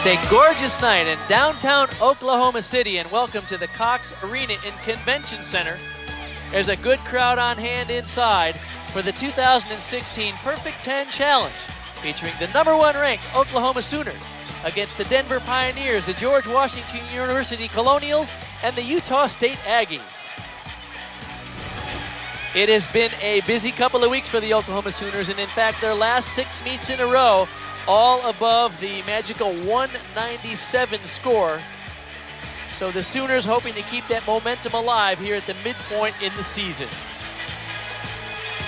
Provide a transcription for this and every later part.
It's a gorgeous night in downtown Oklahoma City, and welcome to the Cox Arena and Convention Center. There's a good crowd on hand inside for the 2016 Perfect 10 Challenge, featuring the #1 ranked Oklahoma Sooners against the Denver Pioneers, the George Washington University Colonials, and the Utah State Aggies. It has been a busy couple of weeks for the Oklahoma Sooners, and in fact, their last 6 meets in a row, all above the magical 197 score. So the Sooners hoping to keep that momentum alive here at the midpoint in the season.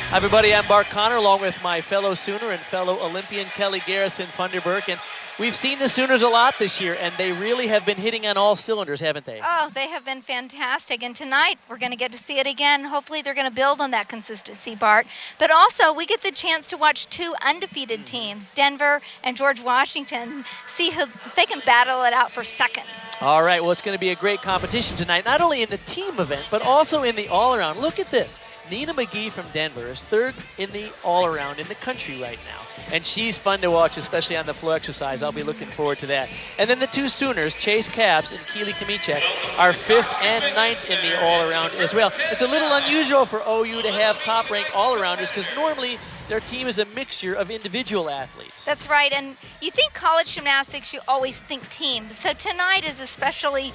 Hi everybody, I'm Bart Connor along with my fellow Sooner and fellow Olympian Kelly Garrison-Funderburk. And we've seen the Sooners a lot this year, and they really have been hitting on all cylinders, haven't they? Oh, they have been fantastic. And tonight, we're going to get to see it again. Hopefully, they're going to build on that consistency, Bart. But also, we get the chance to watch two undefeated teams, Denver and George Washington, see who they can battle it out for second. All right, well, it's going to be a great competition tonight, not only in the team event, but also in the all-around. Look at this. Nina McGee from Denver is third in the all-around in the country right now. And she's fun to watch, especially on the floor exercise. I'll be looking forward to that. And then the two Sooners, Chase Capps and Keely Kamichek, are 5th and 9th in the all-around as well. It's a little unusual for OU to have top-ranked all-arounders because normally their team is a mixture of individual athletes. That's right, and you think college gymnastics, you always think teams. So tonight is especially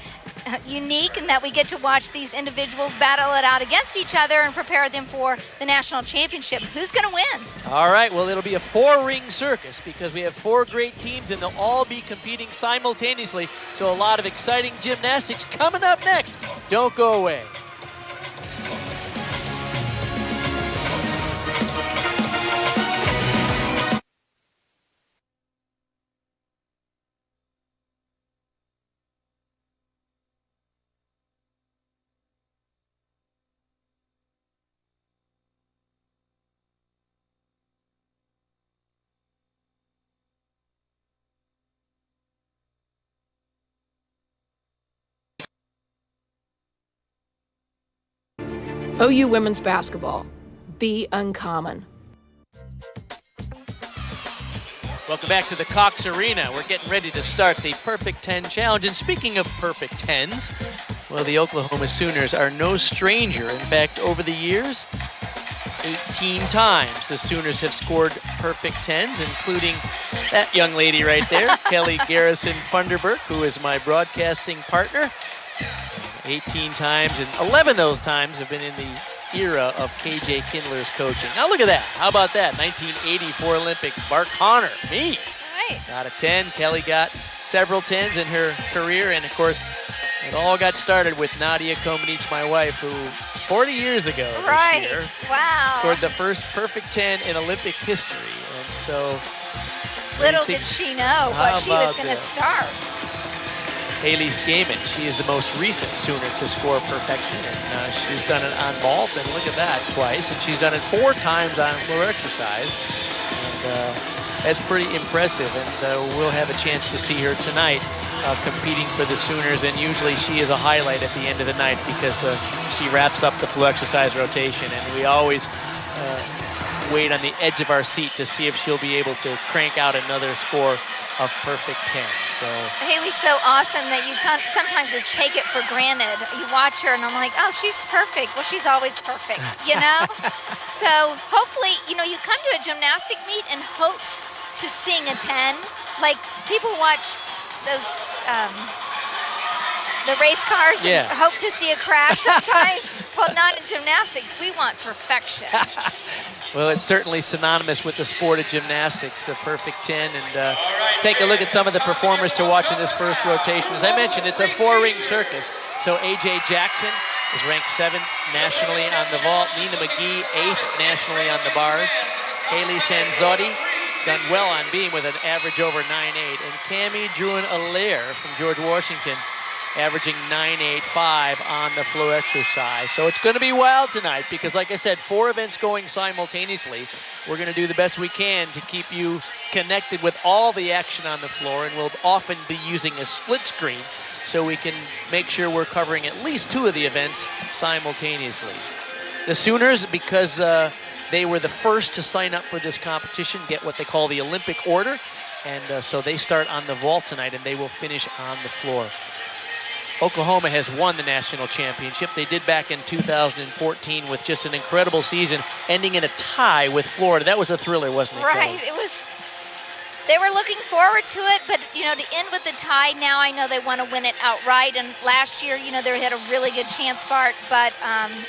unique in that we get to watch these individuals battle it out against each other and prepare them for the national championship. Who's going to win? All right, well, it'll be a 4-ring circus because we have 4 great teams and they'll all be competing simultaneously. So a lot of exciting gymnastics coming up next. Don't go away. OU women's basketball. Be uncommon. Welcome back to the Cox Arena. We're getting ready to start the Perfect 10 Challenge. And speaking of Perfect 10s, well, the Oklahoma Sooners are no stranger. In fact, over the years, 18 times the Sooners have scored Perfect 10s, including that young lady right there, Kelly Garrison-Funderburk, who is my broadcasting partner. 18 times, and 11 of those times have been in the era of KJ Kindler's coaching. Now look at that. How about that? 1984 Olympics. Bart Connor, me. Right. Got a 10. Kelly got several 10s in her career, and of course, it all got started with Nadia Comaneci, my wife, who 40 years ago this year scored the first Perfect 10 in Olympic history. And so, little did she know what she was going to start. Haley Skaman, she is the most recent Sooner to score perfection, and she's done it on vault, and look at that, twice, and she's done it 4 times on floor exercise, and that's pretty impressive, and we'll have a chance to see her tonight competing for the Sooners, and usually she is a highlight at the end of the night because she wraps up the floor exercise rotation, and we always wait on the edge of our seat to see if she'll be able to crank out another score of Perfect 10. So Haley's so awesome that you sometimes just take it for granted. You watch her and I'm like, oh, she's perfect. Well, she's always perfect, you know? So hopefully, you know, you come to a gymnastic meet in hopes to sing a 10. Like people watch those, the race cars and hope to see a crash sometimes. Well, not in gymnastics. We want perfection. Well, it's certainly synonymous with the sport of gymnastics, a Perfect 10. And take a look at some of the performers to watch in this first rotation. As I mentioned, it's a 4-ring circus. So A.J. Jackson is ranked 7th nationally on the vault. Nina McGee, 8th nationally on the bars. Haley Sanzotti done well on beam with an average over 9.8. And Cammie Druin-Allaire from George Washington averaging 9.85 on the floor exercise. So it's going to be wild tonight because, like I said, 4 events going simultaneously. We're going to do the best we can to keep you connected with all the action on the floor, and we'll often be using a split screen so we can make sure we're covering at least 2 of the events simultaneously. The Sooners, because they were the first to sign up for this competition, get what they call the Olympic order. And so they start on the vault tonight, and they will finish on the floor. Oklahoma has won the national championship. They did back in 2014 with just an incredible season, ending in a tie with Florida. That was a thriller, wasn't it? Right. It was. They were looking forward to it, but, you know, to end with the tie, now I know they want to win it outright. And last year, you know, they had a really good chance, Bart. But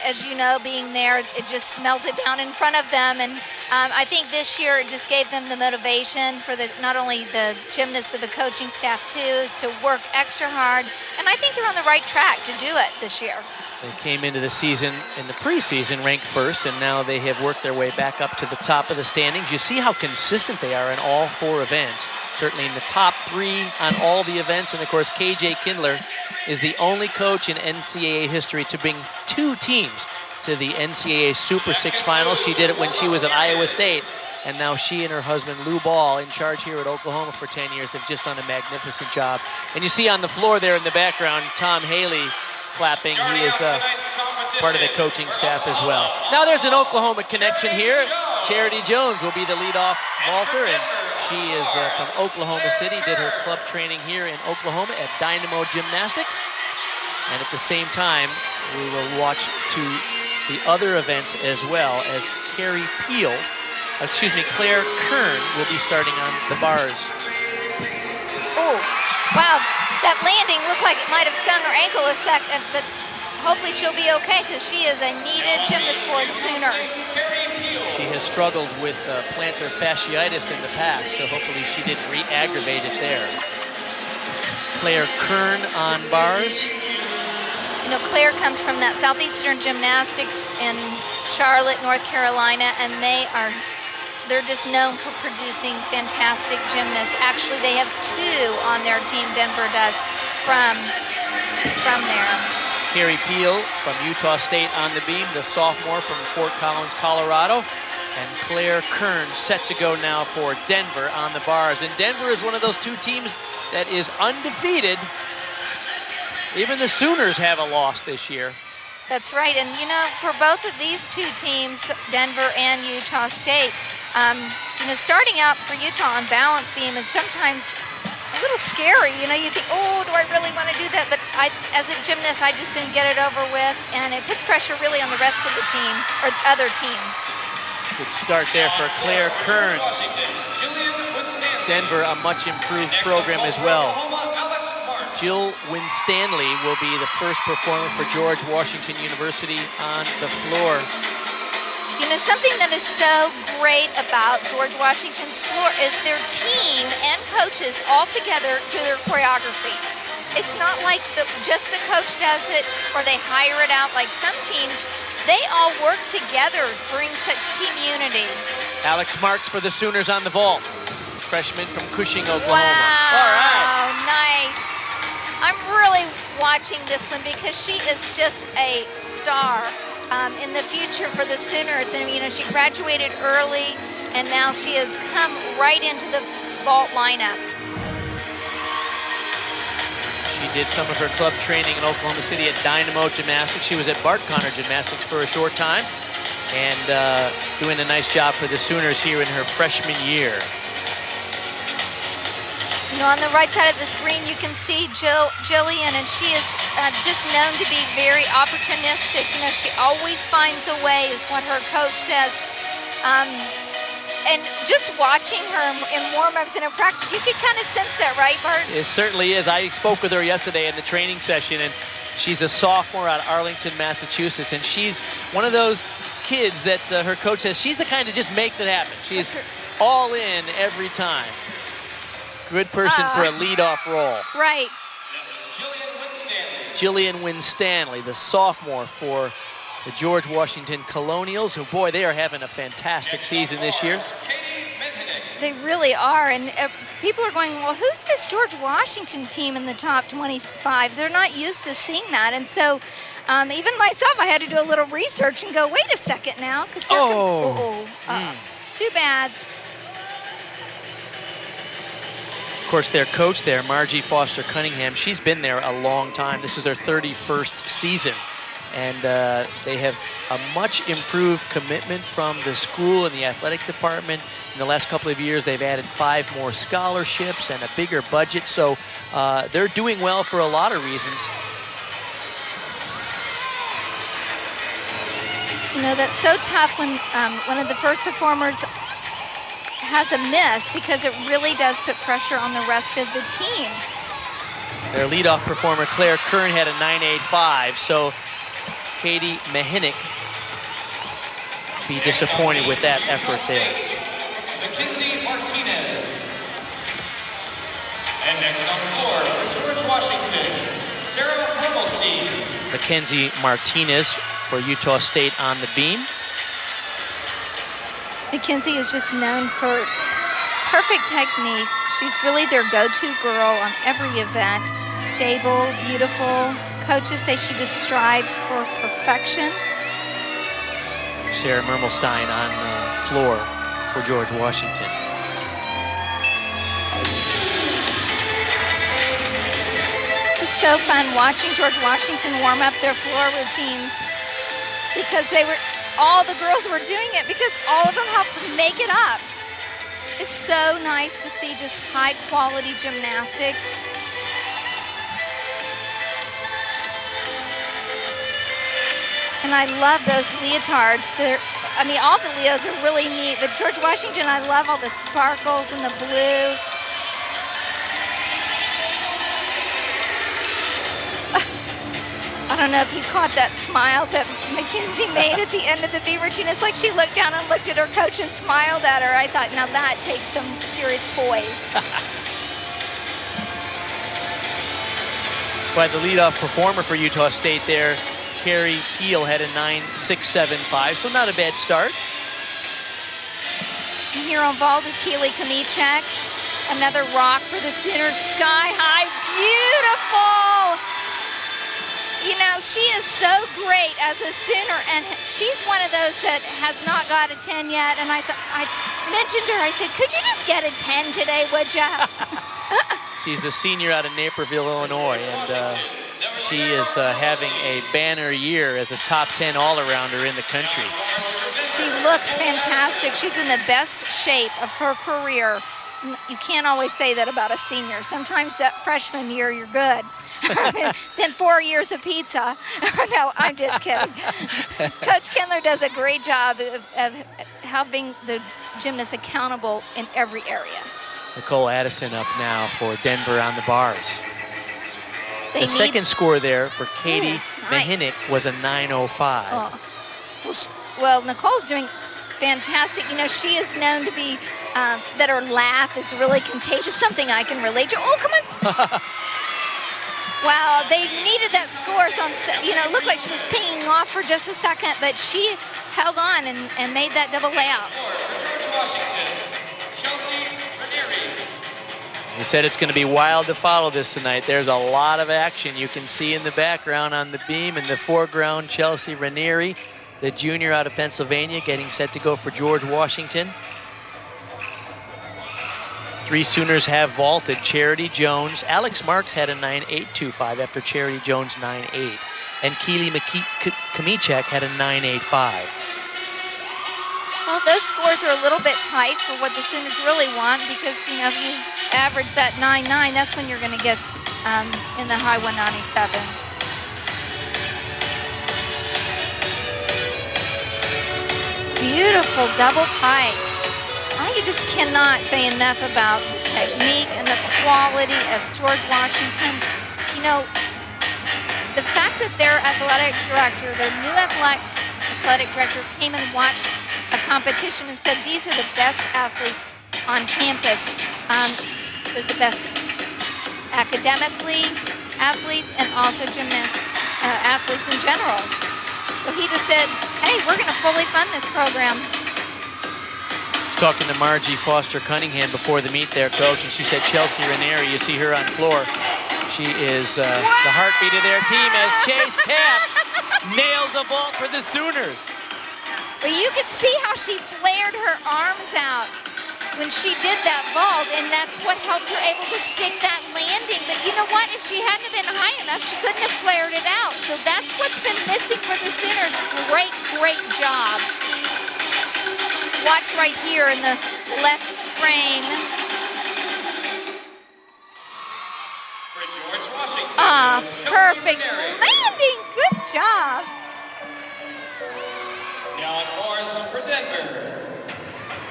as you know, being there, it just melted down in front of them. And I think this year it just gave them the motivation for not only the gymnasts, but the coaching staff, too, is to work extra hard. And I think they're on the right track to do it this year. They came into the season, in the preseason, ranked first, and now they have worked their way back up to the top of the standings. You see how consistent they are in all 4 events. Certainly in the top 3 on all the events. And, of course, KJ Kindler is the only coach in NCAA history to bring 2 teams to the NCAA Super 6 finals. She did it when she was at Iowa State. And now she and her husband, Lou Ball, in charge here at Oklahoma for 10 years, have just done a magnificent job. And you see on the floor there in the background, Tom Haley clapping. He is part of the coaching staff as well. Now there's an Oklahoma connection here. Charity Jones will be the leadoff vaulter, and she is from Oklahoma City, did her club training here in Oklahoma at Dynamo Gymnastics. And at the same time, we will watch to the other events as well, as Claire Kern will be starting on the bars. Oh, wow. That landing looked like it might have stung her ankle a second, but hopefully she'll be okay because she is a needed gymnast for the Sooners. She has struggled with plantar fasciitis in the past, so hopefully she didn't re-aggravate it there. Claire Kern on bars. You know, Claire comes from that Southeastern Gymnastics in Charlotte, North Carolina, and they're just known for producing fantastic gymnasts. Actually, they have 2 on their team, Denver does, from there. Carrie Peel from Utah State on the beam, the sophomore from Fort Collins, Colorado. And Claire Kern set to go now for Denver on the bars. And Denver is one of those 2 teams that is undefeated. Even the Sooners have a loss this year. That's right. And, you know, for both of these 2 teams, Denver and Utah State, you know, starting out for Utah on balance beam is sometimes a little scary. You know, you think, oh, do I really want to do that? But as a gymnast, I just soon get it over with, and it puts pressure really on the rest of the team or other teams. Good start there for Claire Kern. Denver, a much improved program as well. Jill Winstanley will be the first performer for George Washington University on the floor. You know, something that is so great about George Washington's floor is their team and coaches all together do their choreography. It's not like just the coach does it or they hire it out like some teams. They all work together to bring such team unity. Alex Marks for the Sooners on the vault. Freshman from Cushing, Oklahoma. Wow, all right. Nice. I'm really watching this one because she is just a star in the future for the Sooners. And, you know, she graduated early, and now she has come right into the vault lineup. She did some of her club training in Oklahoma City at Dynamo Gymnastics. She was at Bart Conner Gymnastics for a short time and doing a nice job for the Sooners here in her freshman year. You know, on the right side of the screen, you can see Jillian, and she is just known to be very opportunistic. You know, she always finds a way, is what her coach says. And just watching her in warm-ups and in practice, you could kind of sense that, right, Bart? It certainly is. I spoke with her yesterday in the training session, and she's a sophomore out of Arlington, Massachusetts, and she's one of those kids that her coach says she's the kind that just makes it happen. She's all in every time. Good person for a leadoff role. Right. Jillian Winstanley, the sophomore for the George Washington Colonials, who, boy, they are having a fantastic season this year. They really are, and people are going, well, who's this George Washington team in the top 25? They're not used to seeing that, and so even myself, I had to do a little research and go, wait a second now, because too bad. Of course, their coach there, Margie Foster Cunningham, she's been there a long time. This is her 31st season And they have a much improved commitment from the school and the athletic department. In the last couple of years, they've added 5 more scholarships and a bigger budget. So they're doing well for a lot of reasons. You know, that's so tough when one of the first performers has a miss, because it really does put pressure on the rest of the team. Their leadoff performer, Claire Kern, had a 9.85, so Katie Mahinick be disappointed with that effort there. Mackenzie Martinez. And next on the floor for George Washington, Sarah Rumelstein. Mackenzie Martinez for Utah State on the beam. Mackenzie is just known for perfect technique. She's really their go-to girl on every event. Stable, beautiful. Coaches say she just strives for perfection. Sarah Mermelstein on the floor for George Washington. It's so fun watching George Washington warm up their floor routines, because all the girls were doing it because all of them helped make it up. It's so nice to see just high quality gymnastics. And I love those leotards. I mean, all the Leos are really neat, but George Washington, I love all the sparkles and the blue. I don't know if you caught that smile that Mackenzie made at the end of the B routine. It's like she looked down and looked at her coach and smiled at her. I thought, now that takes some serious poise. By the leadoff performer for Utah State there, Carrie Peel, had a 9.675, so not a bad start. And here on vault is Keely Kamichek. Another rock for the Sooners. Sky high, beautiful! You know, she is so great as a Sooner, and she's one of those that has not got a 10 yet. And I mentioned to her, I said, could you just get a 10 today, would ya? She's a senior out of Naperville, Illinois, and she is having a banner year as a top 10 all-arounder in the country. She looks fantastic. She's in the best shape of her career. You can't always say that about a senior. Sometimes that freshman year, you're good. Then 4 years of pizza. No, I'm just kidding. Coach Kindler does a great job of helping the gymnasts accountable in every area. Nicole Addison up now for Denver on the bars. The second score there for Katie Mahinick was a 9.05. Oh. Well, Nicole's doing fantastic. You know, she is known to be, that her laugh is really contagious, something I can relate to. Oh, come on. Wow, they needed that score. So, you know, it looked like she was pinging off for just a second, but she held on and made that double layout. We said it's going to be wild to follow this tonight. There's a lot of action you can see in the background on the beam. In the foreground, Chelsea Ranieri, the junior out of Pennsylvania, getting set to go for George Washington. 3 Sooners have vaulted. Charity Jones. Alex Marks had a 9.825 after Charity Jones 9.8. And Keely Kamichek had a 9.85. Well, those scores are a little bit tight for what the Sooners really want, because, you know, if you average that 9.9, that's when you're going to get in the high 197s. Beautiful double pike. You just cannot say enough about the technique and the quality of George Washington. You know, the fact that their athletic director, their new athletic director, came and watched a competition and said, these are the best athletes on campus. They're the best academically athletes and also athletes in general. So he just said, hey, we're going to fully fund this program. Talking to Margie Foster Cunningham before the meet there, Coach, and she said Chelsea Ranieri, you see her on floor. She is the heartbeat of their team as Chase Capps nails a vault for the Sooners. But you could see how she flared her arms out. when she did that vault, and that's what helped her able to stick that landing. But you know what? If she hadn't been high enough, she couldn't have flared it out. So that's what's been missing for the center. Great, great job. Watch right here in the left frame. For George Washington. Ah, is Chelsea perfect Mary. landing. Good job. Now on bars for Denver.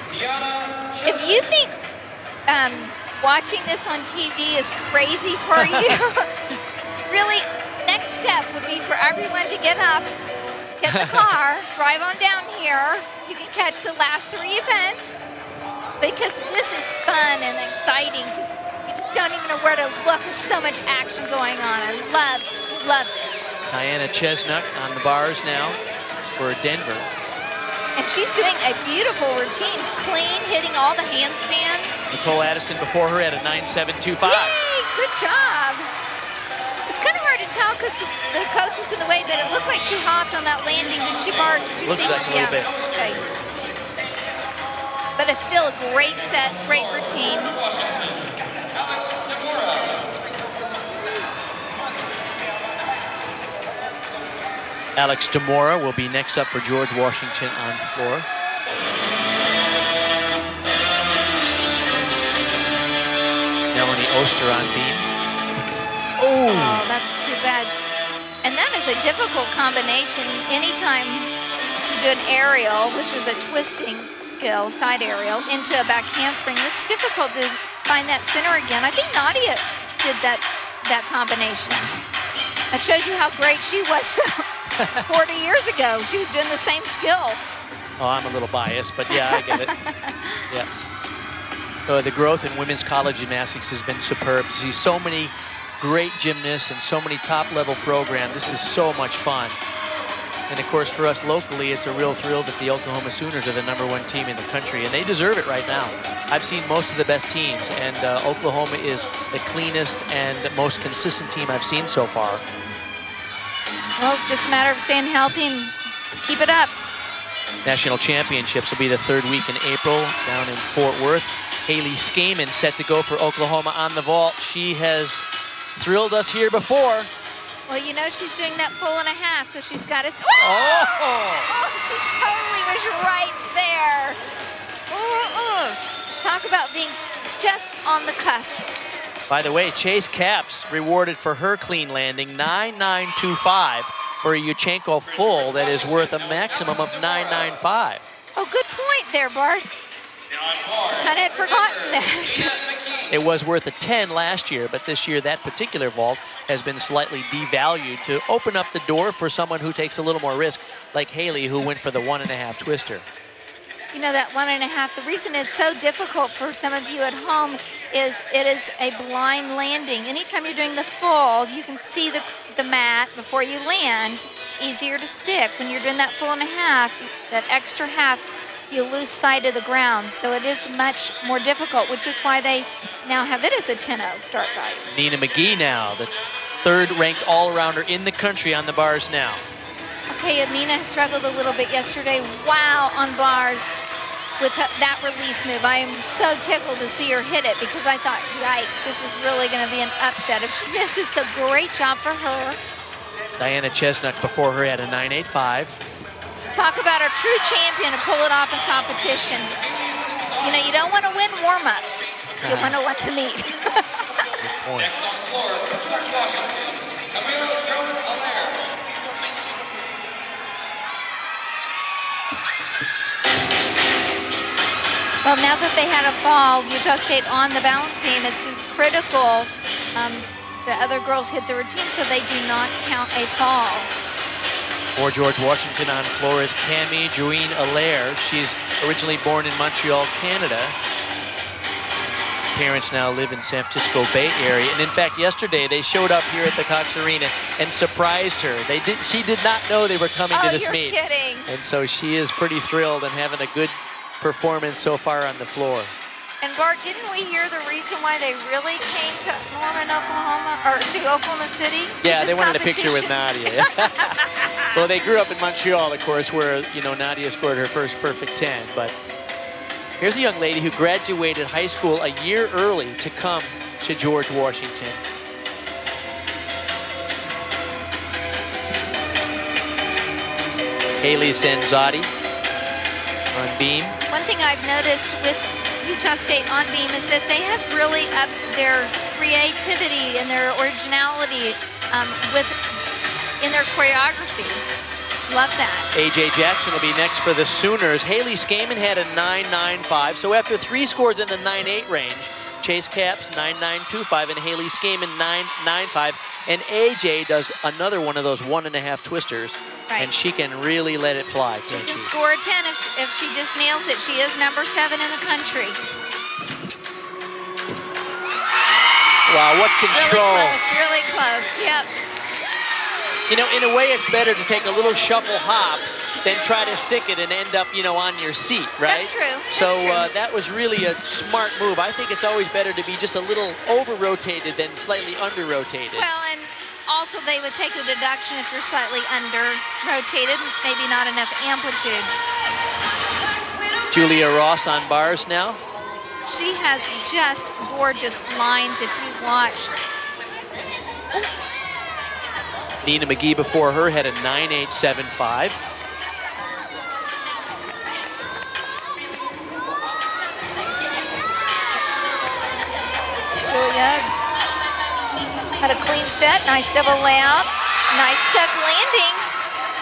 Tiana If you think watching this on TV is crazy for you, really, next step would be for everyone to get up, get the car, drive on down here. You can catch the last 3 events because this is fun and exciting. You just don't even know where to look. There's so much action going on. I love this. Diana Chesnuck on the bars now for Denver. And she's doing a beautiful routine, clean, hitting all the handstands. Nicole Addison before her at a 9.725. Yay, good job. It's kind of hard to tell because the coach was in the way, but it looked like she hopped on that landing. Did she, Bart? Did you Looks see? like a little bit. Okay. But it's still a great set, great routine. Washington. Alex Demora. Alex Demora will be next up for George Washington on floor. Melanie Oster on beam. Oh, that's too bad. And that is a difficult combination. Anytime you do an aerial, which is a twisting skill, side aerial, into a back handspring, it's difficult to find that center again. I think Nadia did that combination. That shows you how great she was 40 years ago. She was doing the same skill. Oh, I'm a little biased, but yeah, I get it. Yeah. The growth in women's college gymnastics has been superb. You see so many great gymnasts and so many top-level programs. This is so much fun. And, of course, for us locally, it's a real thrill that the Oklahoma Sooners are the #1 team in the country, and they deserve it right now. I've seen most of the best teams, and Oklahoma is the cleanest and most consistent team I've seen so far. Well, it's just a matter of staying healthy and keep it up. National championships will be the 3rd week in April down in Fort Worth. Haley Skaman set to go for Oklahoma on the vault. She has thrilled us here before. Well, you know she's doing that 1.5, so she's got us. Oh! She totally was right there. Talk about being just on the cusp. By the way, Chase Capps rewarded for her clean landing, 9.925 for a Yurchenko full that is worth a maximum of 9.95. Oh, good point there, Bart. Kind of had forgotten that. It was worth a 10 last year, but this year that particular vault has been slightly devalued to open up the door for someone who takes a little more risk, like Haley, who went for the 1.5 twister. You know, that 1.5, the reason it's so difficult for some of you at home is it is a blind landing. Anytime you're doing the full, you can see the mat before you land. Easier to stick. When you're doing that 1.5, that extra half, you lose sight of the ground. So it is much more difficult, which is why they now have it as a 10-0 start guide. Nina McGee now, the 3rd ranked all-arounder in the country on the bars now. I'll tell you, Nina struggled a little bit yesterday. Wow, on bars with that release move. I am so tickled to see her hit it because I thought, yikes, this is really going to be an upset if she misses. So great job for her. Diana Chesnuck before her at a 9.85. Talk about a true champion to pull it off in competition. You know, you don't want to win warm-ups. You want to win the meet. Good point. Next on floor for George Washington. Camille Jones-Allaire. Well, now that they had a fall, Utah State on the balance beam, it's critical the other girls hit the routine so they do not count a fall. For George Washington on floor is Camille Jones-Allaire. She's originally born in Montreal, Canada. Parents now live in San Francisco Bay Area. And in fact, yesterday they showed up here at the Cox Arena and surprised her. She did not know they were coming to this meet. You're kidding. And so she is pretty thrilled and having a good performance so far on the floor. And Bart, didn't we hear the reason why they really came to Norman, Oklahoma, or to Oklahoma City? Yeah, This they wanted a picture with competition? Nadia. Well, they grew up in Montreal, of course, where, you know, Nadia scored her first perfect 10, but Here's a young lady who graduated high school a year early to come to George Washington. Haley Zanzotti on beam. One thing I've noticed with Utah State on beam is that they have really upped their creativity and their originality in their choreography. Love that. AJ Jackson will be next for the Sooners. Haley Skaman had a 9.95, so after 3 scores in the 9.8 range, Chase Capps 9.925 and Haley Skaman 9.95, and AJ does another one of those 1.5 twisters, and she can really let it fly, can't she? She can score a 10 if she just nails it. She is number 7 in the country. Wow, what control. Really close, yep. You know, in a way, it's better to take a little shuffle hop than try to stick it and end up, you know, on your seat, right? That's true. So that was really a smart move. I think it's always better to be just a little over-rotated than slightly under-rotated. Well, and also they would take a deduction if you're slightly under-rotated, maybe not enough amplitude. Julia Ross on bars now. She has just gorgeous lines if you watch. Nina McGee before her had a 9.875. Julia had a clean set, nice double layout, nice tuck landing.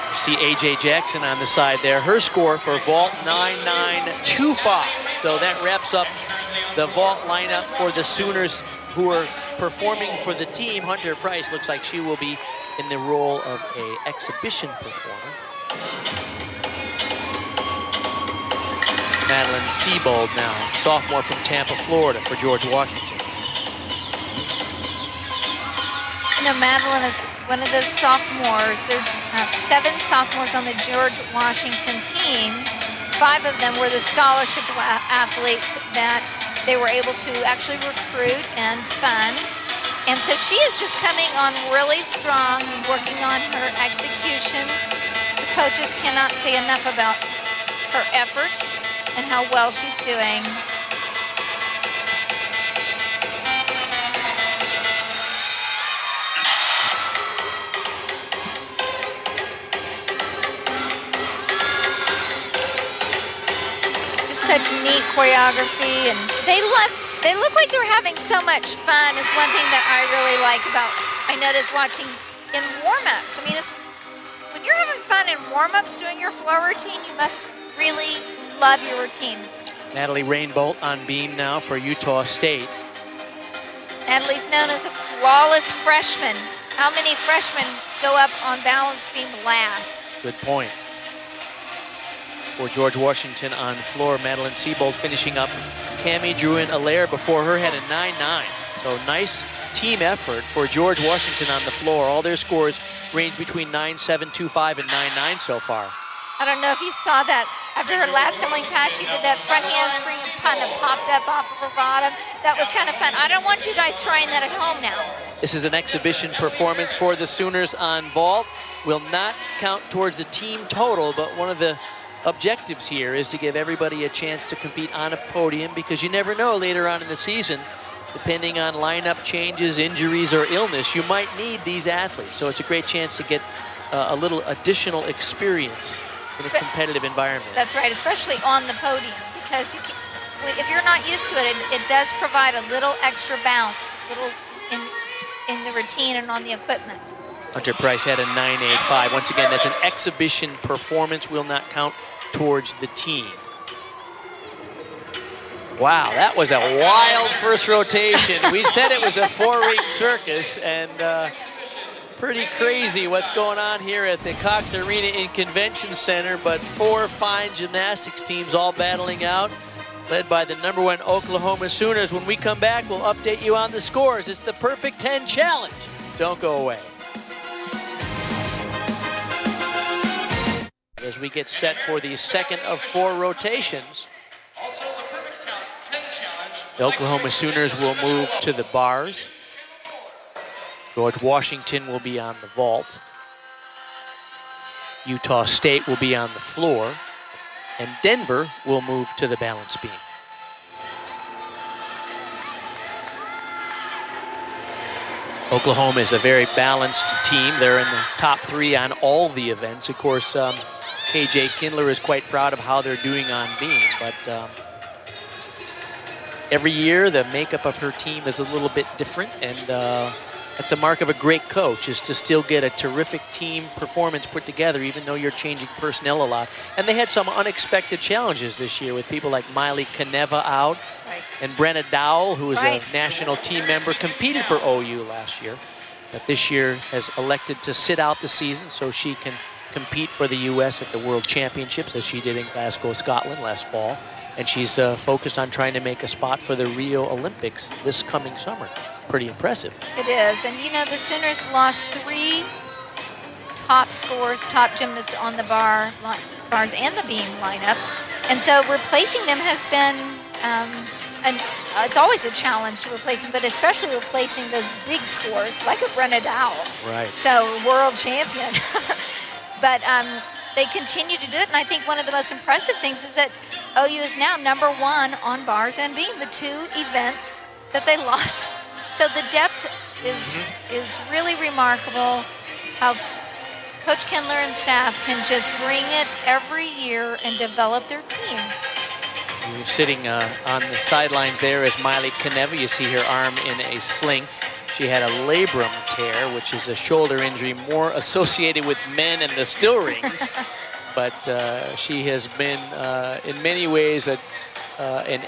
You see AJ Jackson on the side there. Her score for vault 9.925. So that wraps up the vault lineup for the Sooners who are performing for the team. Hunter Price looks like she will be in the role of an exhibition performer. Madeline Siebold now, sophomore from Tampa, Florida for George Washington. You know, Madeline is one of the sophomores. There's 7 sophomores on the George Washington team. 5 of them were the scholarship athletes that they were able to actually recruit and fund. And so she is just coming on really strong and working on her execution. The coaches cannot say enough about her efforts and how well she's doing. Just such neat choreography, and they look like they're having so much fun is one thing that I really like about, I notice watching in warm-ups. I mean, when you're having fun in warm-ups doing your floor routine, you must really love your routines. Natalie Rainbolt on beam now for Utah State. Natalie's known as the flawless freshman. How many freshmen go up on balance beam last? Good point. For George Washington on floor, Madeline Siebold finishing up. Cami Druin-Allaire before her had a 9.9. So nice team effort for George Washington on the floor. All their scores range between 9.725 and 9.9 so far. I don't know if you saw that. After her last tumbling pass, she did that front handspring and punt and popped up off of her bottom. That was kind of fun. I don't want you guys trying that at home now. This is an exhibition performance for the Sooners on vault. Will not count towards the team total, but one of the objectives here is to give everybody a chance to compete on a podium, because you never know later on in the season, depending on lineup changes, injuries, or illness, you might need these athletes. So it's a great chance to get a little additional experience in a competitive environment. That's right, especially on the podium, because if you're not used to it, it does provide a little extra bounce, little in the routine and on the equipment. Hunter Price had a 9.85. Once again, that's an exhibition performance, will not count towards the team. Wow, that was a wild first rotation. We said it was a 4-ring circus, and pretty crazy what's going on here at the Cox Arena in Convention Center, but 4 fine gymnastics teams all battling out, led by the #1 Oklahoma Sooners. When we come back, we'll update you on the scores. It's the Perfect 10 Challenge. Don't go away. As we get set for the second of 4 rotations, Also, the Perfect 10 Challenge. the Oklahoma Sooners will move to the bars. George Washington will be on the vault. Utah State will be on the floor. And Denver will move to the balance beam. Oklahoma is a very balanced team. They're in the top 3 on all the events. Of course, KJ Kindler is quite proud of how they're doing on beam, but every year the makeup of her team is a little bit different, and that's a mark of a great coach, is to still get a terrific team performance put together even though you're changing personnel a lot. And they had some unexpected challenges this year with people like Miley Caneva out, and Brenna Dowell, who is a national team member, competed for OU last year, but this year has elected to sit out the season so she can compete for the U.S. at the World Championships, as she did in Glasgow, Scotland last fall. And she's focused on trying to make a spot for the Rio Olympics this coming summer. Pretty impressive. It is. And, you know, the Sooners lost 3 top scorers, top gymnasts on the bars and the beam lineup. And so replacing them has been, it's always a challenge to replace them, but especially replacing those big scores like a Brenna Dowell. Right. So world champion. But they continue to do it, and I think one of the most impressive things is that OU is now #1 on bars and beam, the 2 events that they lost. So the depth is really remarkable, how Coach Kindler and staff can just bring it every year and develop their team. You're sitting on the sidelines there is Miley Caneva. You see her arm in a sling. She had a labrum tear, which is a shoulder injury more associated with men and the still rings. But she has been, in many ways, an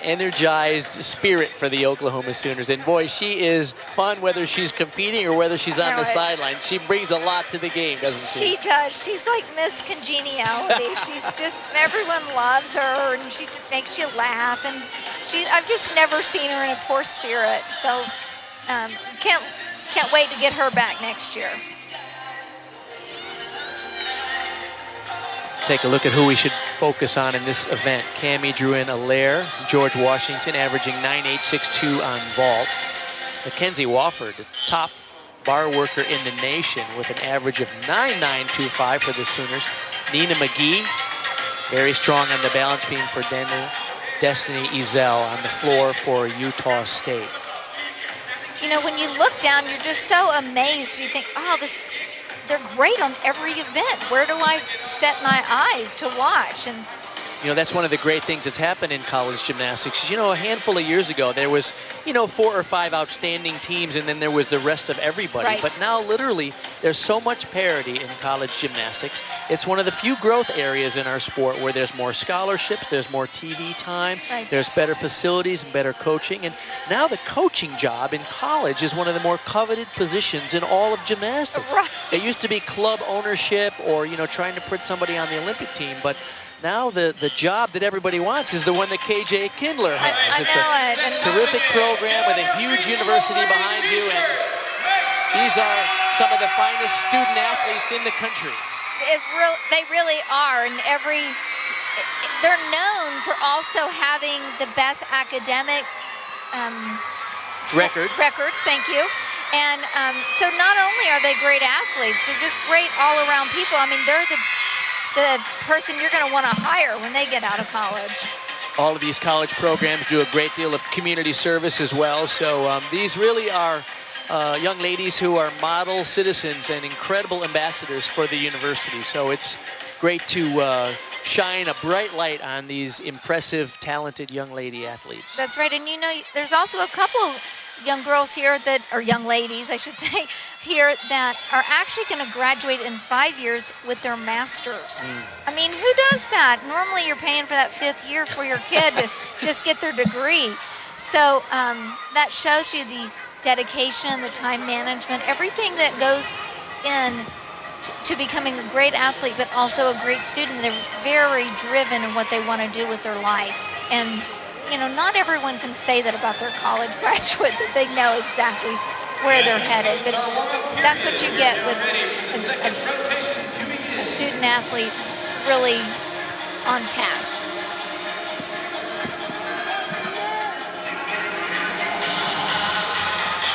energized spirit for the Oklahoma Sooners. And boy, she is fun whether she's competing or whether she's on the sideline. She brings a lot to the game, doesn't she? She does. She's like Miss Congeniality. She's just, everyone loves her, and she makes you laugh. And I've just never seen her in a poor spirit. So can't wait to get her back next year. Take a look at who we should focus on in this event. Cammie Druin-Allaire, George Washington, averaging 9.862 on vault. Mackenzie Wofford, the top bar worker in the nation, with an average of 9.925 for the Sooners. Nina McGee, very strong on the balance beam for Destiny Ezell on the floor for Utah State. You know, when you look down, you're just so amazed. You think, oh, they're great on every event. Where do I set my eyes to watch? And you know, that's one of the great things that's happened in college gymnastics. You know, a handful of years ago, there was, 4 or 5 outstanding teams, and then there was the rest of everybody. Right. But now, literally, there's so much parity in college gymnastics. It's one of the few growth areas in our sport where there's more scholarships, there's more TV time, there's better facilities and better coaching. And now the coaching job in college is one of the more coveted positions in all of gymnastics. Right. It used to be club ownership or, trying to put somebody on the Olympic team, but now the job that everybody wants is the one that KJ Kindler has. It's a terrific program with a huge university behind you, and these are some of the finest student athletes in the country. They really are, and they're known for also having the best academic records. Thank you. And so not only are they great athletes, they're just great all-around people. I mean, they're the person you're going to want to hire when they get out of college. All of these college programs do a great deal of community service as well. So these really are young ladies who are model citizens and incredible ambassadors for the university. So it's great to shine a bright light on these impressive, talented young lady athletes. That's right. And there's also a couple young girls here or young ladies, I should say, here that are actually going to graduate in 5 years with their masters. I mean, who does that? Normally you're paying for that 5th year for your kid to just get their degree. So that shows you the dedication, the time management, everything that goes in to becoming a great athlete, but also a great student. They're very driven in what they want to do with their life. And not everyone can say that about their college graduate, that they know exactly where they're headed. But that's what you get with a student athlete really on task.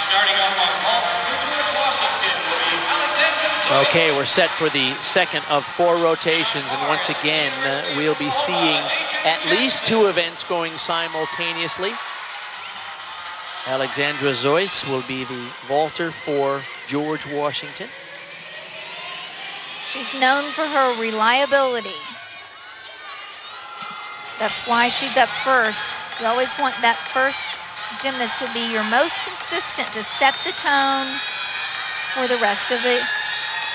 Starting off on vault, George Washington will be Alexander. Okay, we're set for the second of 4 rotations, and once again, we'll be seeing at least 2 events going simultaneously. Alexandra Zoyce will be the vaulter for George Washington. She's known for her reliability. That's why she's up first. You always want that first gymnast to be your most consistent, to set the tone for the rest of the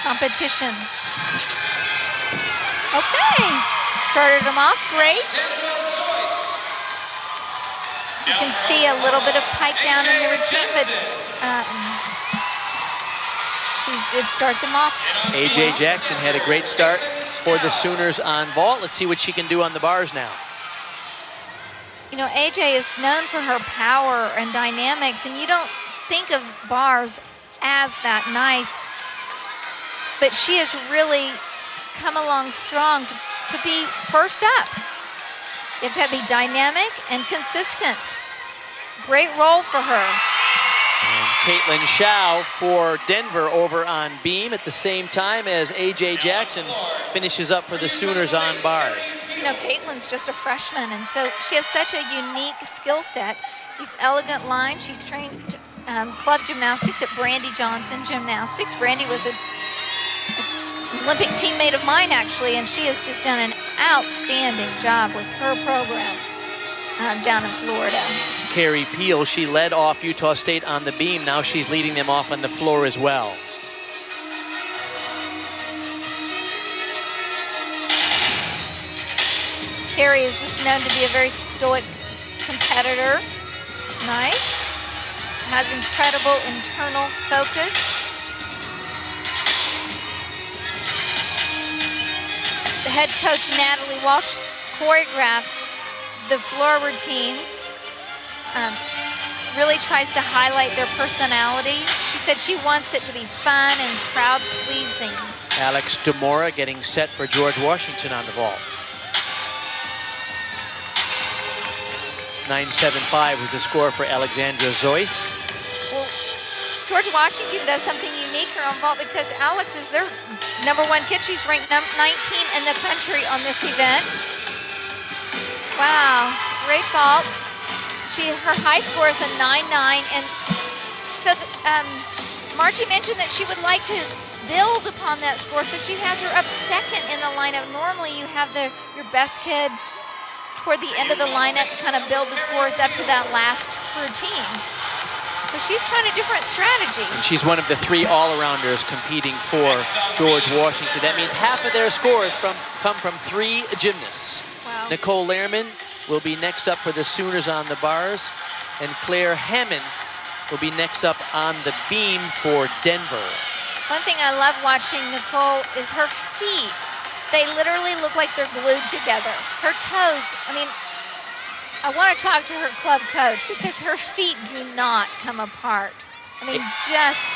competition. Okay, started them off great. You can see a little bit of pike down in the routine, but she did start them off. A.J. Jackson had a great start for the Sooners on vault. Let's see what she can do on the bars now. You know, A.J. is known for her power and dynamics, and you don't think of bars as that nice, but she has really come along strong to be first up. You have to be dynamic and consistent. Great role for her. And Caitlin Shao for Denver over on beam at the same time as A.J. Jackson finishes up for the Sooners on bars. You know, Caitlin's just a freshman, and so she has such a unique skill set. These elegant lines. She's trained club gymnastics at Brandy Johnson Gymnastics. Brandy was an Olympic teammate of mine, actually, and she has just done an outstanding job with her program down in Florida. Carrie Peel, she led off Utah State on the beam. Now she's leading them off on the floor as well. Carrie is just known to be a very stoic competitor. Nice. Has incredible internal focus. The head coach, Natalie Walsh, choreographs the floor routines. Really tries to highlight their personality. She said she wants it to be fun and crowd-pleasing. Alex DeMora getting set for George Washington on the vault. 9.75 was the score for Alexandra Zoyce. Well, George Washington does something unique here on vault because Alex is their #1 kid. She's ranked 19 in the country on this event. Wow, great vault. Her high score is a 9.9, and so Margie mentioned that she would like to build upon that score, so she has her up second in the lineup. Normally you have your best kid toward the end of the lineup to kind of build the scores up to that last routine. So she's trying a different strategy. And she's one of the 3 all-arounders competing for George Washington. That means half of their scores come from 3 gymnasts. Wow. Nicole Lehrman will be next up for the Sooners on the bars, and Claire Hammond will be next up on the beam for Denver. One thing I love watching Nicole is her feet. They literally look like they're glued together. Her toes, I mean, I want to talk to her club coach because her feet do not come apart. I mean, just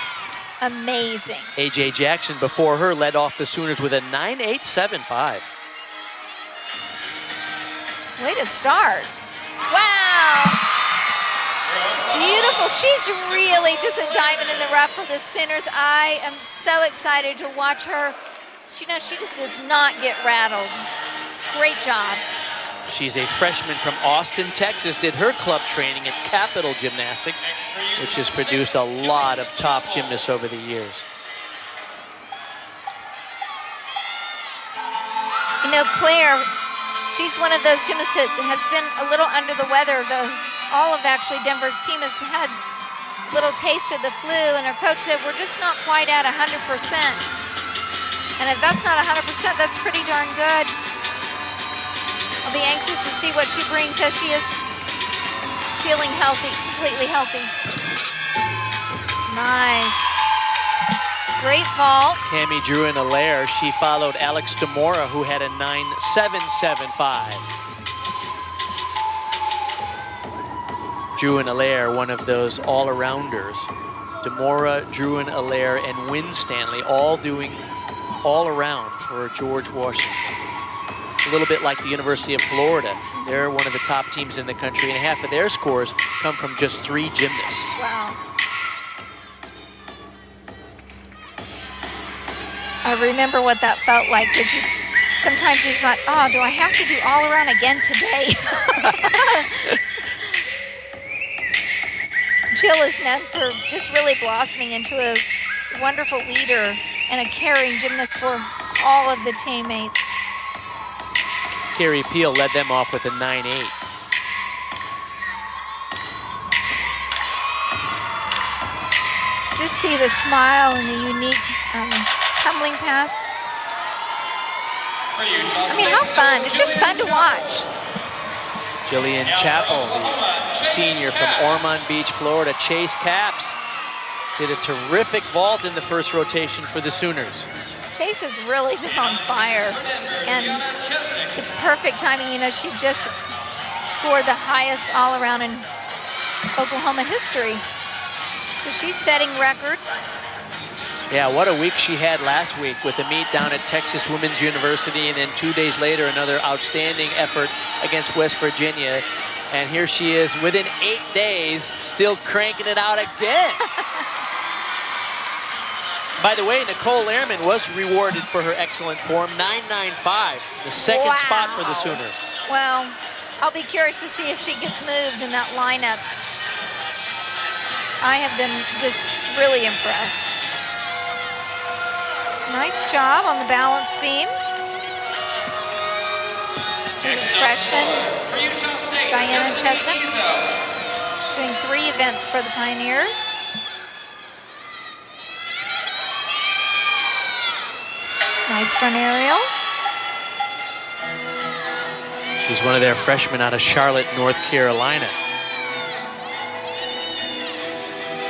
amazing. A.J. Jackson before her led off the Sooners with a 9.875. Way to start. Wow. Beautiful. She's really just a diamond in the rough for the Sooners. I am so excited to watch her. You know, she just does not get rattled. Great job. She's a freshman from Austin, Texas, did her club training at Capital Gymnastics, which has produced a lot of top gymnasts over the years. You know, Claire, she's one of those gymnasts that has been a little under the weather. All of actually Denver's team has had a little taste of the flu, and her coach said, we're just not quite at 100%. And if that's not 100%, that's pretty darn good. I'll be anxious to see what she brings as she is feeling healthy, completely healthy. Nice. Great vault. Tammy Druin-Allaire, she followed Alex DeMora, who had a 9.775. Druin-Allaire, one of those all-arounders. DeMora, Druin-Allaire, and Wynn Stanley all doing all around for George Washington. A little bit like the University of Florida. They're one of the top teams in the country, and half of their scores come from just 3 gymnasts. Wow. I remember what that felt like. Sometimes you thought, oh, do I have to do all around again today? Jill is known for just really blossoming into a wonderful leader and a caring gymnast for all of the teammates. Carrie Peel led them off with a 9.8. Just see the smile and the unique tumbling pass. I mean, how fun. It's just fun to watch. Jillian Chappell, the senior from Ormond Beach, Florida. Chase Capps did a terrific vault in the first rotation for the Sooners. Chase has really been on fire, and it's perfect timing. You know, she just scored the highest all-around in Oklahoma history. So she's setting records. Yeah, what a week she had last week with the meet down at Texas Women's University, and then 2 days later, another outstanding effort against West Virginia. And here she is within 8 days, still cranking it out again. By the way, Nicole Lehrman was rewarded for her excellent form, 9.95, the second spot for the Sooners. Well, I'll be curious to see if she gets moved in that lineup. I have been just really impressed. Nice job on the balance beam. Freshman, Diana Chestnut. She's doing 3 events for the Pioneers. Nice front aerial. She's one of their freshmen out of Charlotte, North Carolina.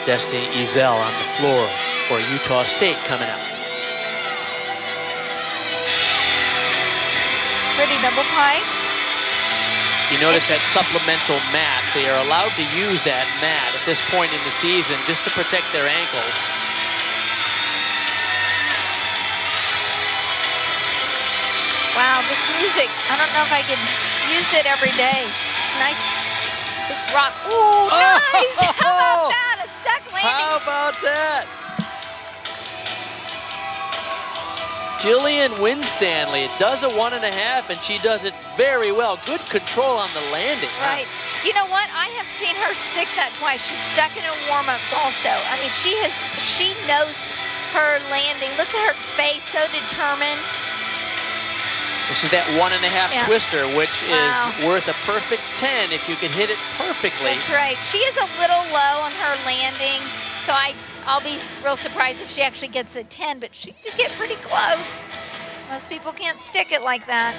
Destiny Ezel on the floor for Utah State coming up. Pretty double pike. You notice that supplemental mat. They are allowed to use that mat at this point in the season just to protect their ankles. Wow, this music, I don't know if I could use it every day. It's nice. Big rock. Ooh, nice! How about that? A stuck landing. How about that? Jillian Winstanley does a 1.5, and she does it very well. Good control on the landing. Right. You know what? I have seen her stick that twice. She's stuck it in warm-ups also. I mean, she knows her landing. Look at her face, so determined. This is that 1.5 twister, which is worth a perfect 10 if you can hit it perfectly. That's right. She is a little low on her landing, so I'll be real surprised if she actually gets a 10, but she could get pretty close. Most people can't stick it like that.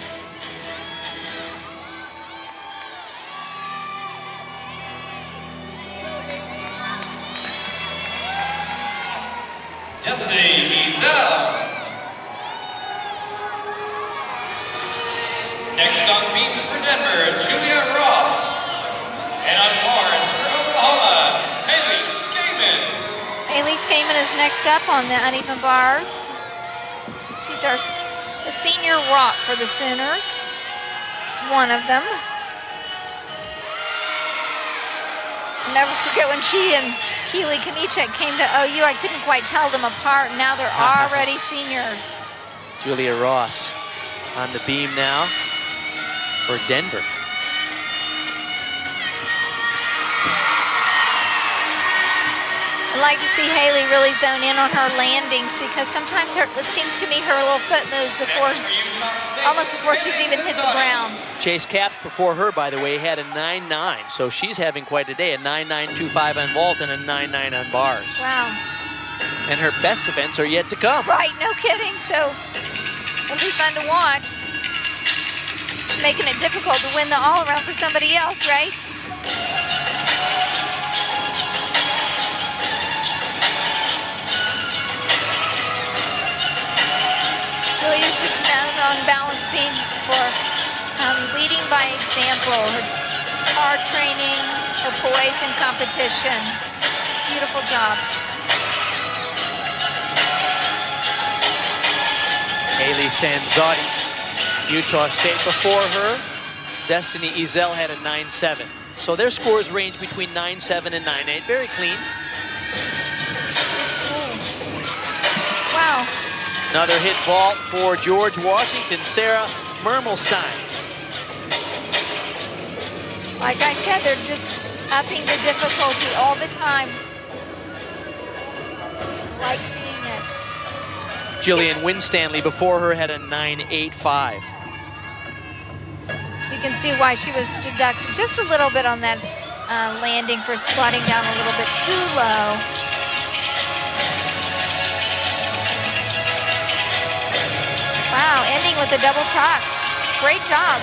Destiny Ezel. Next on beat for Denver, Julia Ross. And on bars for Oklahoma, Haley Skaman. Haley Skaman is next up on the uneven bars. She's the senior rock for the Sooners. One of them. I'll never forget when she and Keely Kamichek came to OU. I couldn't quite tell them apart. Now they're already seniors. Julia Ross on the beam now for Denver. I like to see Haley really zone in on her landings because sometimes it seems to me her little foot moves almost before she's even hit the ground. Chase Capps before her, by the way, had a 9.9, so she's having quite a day. A 9.925 on vault and a 9.9 on bars. Wow. And her best events are yet to come. Right, no kidding. So it'll be fun to watch. She's making it difficult to win the all-around for somebody else, right? Julia's just known on balance beam for leading by example. Her hard training, her poise in competition. Beautiful job. Haley Sanzotti, Utah State before her. Destiny Ezel had a 9.7. So their scores range between 9.7 and 9.8. Very clean. Wow. Another hit vault for George Washington, Sarah Mermelstein. Like I said, they're just upping the difficulty all the time. Like seeing it. Jillian Winstanley before her had a 9.85. You can see why she was deducted just a little bit on that landing for squatting down a little bit too low. Wow, ending with a double tuck. Great job.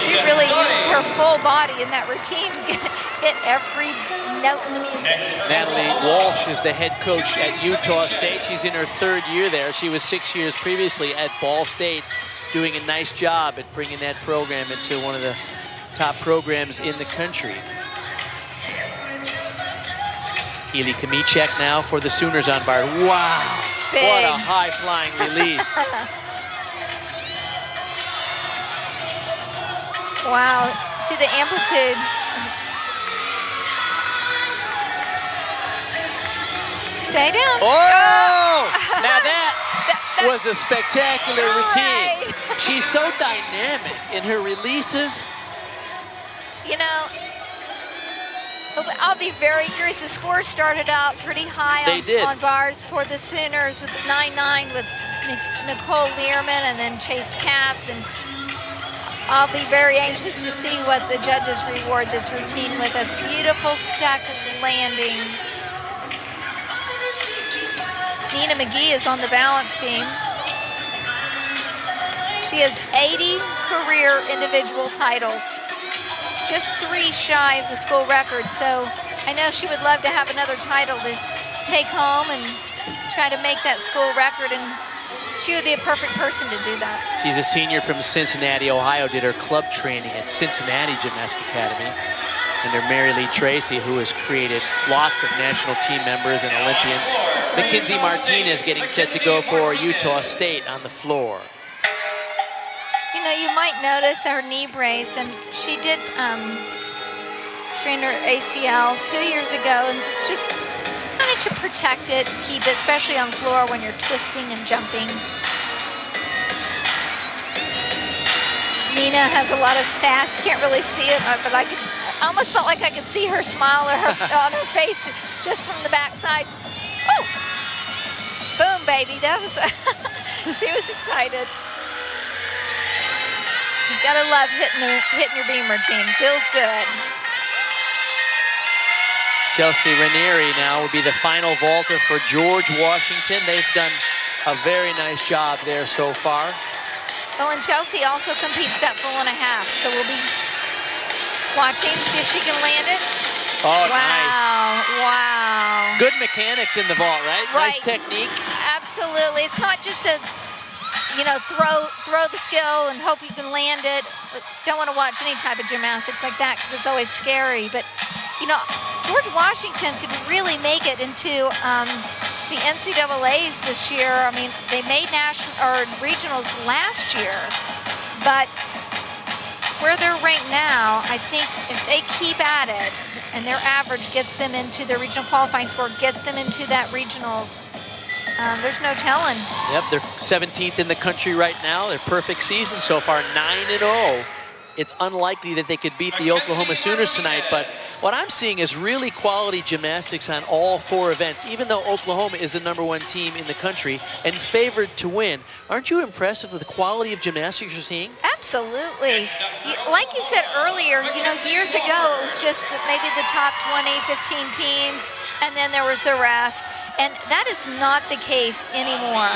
She really uses her full body in that routine to hit every note in the music. Natalie Walsh is the head coach at Utah State. She's in her 3rd year there. She was 6 years previously at Ball State, doing a nice job at bringing that program into one of the top programs in the country. Haley Kamichek now for the Sooners on bar. Wow, Big. What a high-flying release. Wow, see the amplitude. Stay down. Oh, now that was a spectacular routine. Right. She's so dynamic in her releases. You know, I'll be very curious. The score started out pretty high on bars for the Sooners with 9-9 with Nicole Learman and then Chase Capps. And I'll be very anxious to see what the judges reward this routine with. A beautiful stack landing. Nina McGee is on the balance team. She has 80 career individual titles. Just 3 shy of the school record. So I know she would love to have another title to take home and try to make that school record, and she would be a perfect person to do that. She's a senior from Cincinnati, Ohio, did her club training at Cincinnati Gymnastic Academy. Under Mary Lee Tracy, who has created lots of national team members and Olympians. Mackenzie Martinez getting set to go for Utah State on the floor. You know, you might notice her knee brace, and she did strain her ACL 2 years ago, and it's just kind of to protect it, keep it, especially on floor when you're twisting and jumping. Nina has a lot of sass. You can't really see it, but I almost felt like I could see her smile on her face just from the backside. Oh! Boom, baby. That was she was excited. You gotta love hitting your beam routine. Feels good. Chelsea Ranieri now will be the final vaulter for George Washington. They've done a very nice job there so far. Oh, and Chelsea also competes that full and a half, so we'll be watching, see if she can land it. Oh, wow, nice. Wow. Good mechanics in the vault, right? Right. Nice technique. Absolutely. It's not just a, you know, throw the skill and hope you can land it. But don't want to watch any type of gymnastics like that because it's always scary. But, you know, George Washington could really make it into the NCAAs this year. I mean, they made national or regionals last year, but where they're ranked now, I think if they keep at it and their average gets them into the regional qualifying score, gets them into that regionals, there's no telling. Yep, they're 17th in the country right now. Their perfect season so far, 9-0. It's unlikely that they could beat the Oklahoma Sooners tonight, but what I'm seeing is really quality gymnastics on all 4 events, even though Oklahoma is the #1 team in the country and favored to win. Aren't you impressed with the quality of gymnastics you're seeing? Absolutely. Like you said earlier, you know, years ago, it was just maybe the top 20, 15 teams, and then there was the rest. And that is not the case anymore.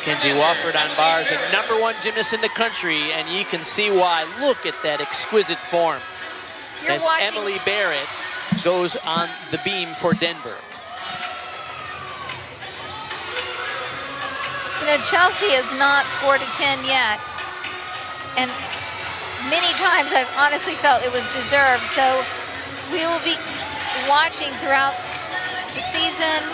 Kenzie Wofford on bars, the #1 gymnast in the country, and you can see why. Look at that exquisite form. As Emily Barrett goes on the beam for Denver. You know, Chelsea has not scored a 10 yet. And many times I've honestly felt it was deserved. So we will be watching throughout the season.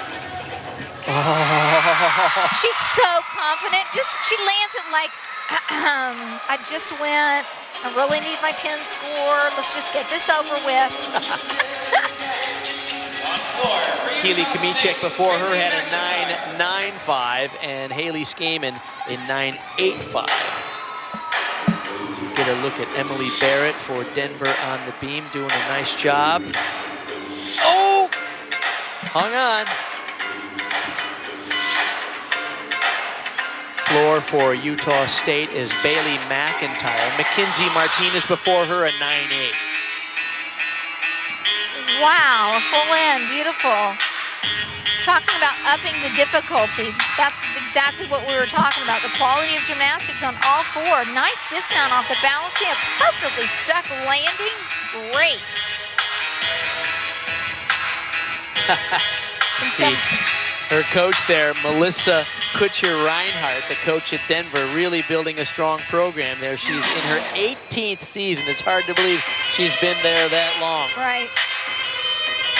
Oh. She's so confident. She lands it like, I just went. I really need my 10 score. Let's just get this over with. Haley Kamichek before her had a 9.95 and Haley Skaman a 9.85. get a look at Emily Barrett for Denver on the beam, doing a nice job. Oh! Hung on. Floor for Utah State is Bailey McIntyre. Mackenzie Martinez before her, a 9.8. Wow, a full in, beautiful. Talking about upping the difficulty. That's exactly what we were talking about. The quality of gymnastics on all four. Nice dismount off the balancing, a perfectly stuck landing. Great. See her coach there, Melissa Kutcher-Reinhardt, the coach at Denver, really building a strong program there. She's in her 18th season. It's hard to believe she's been there that long. Right.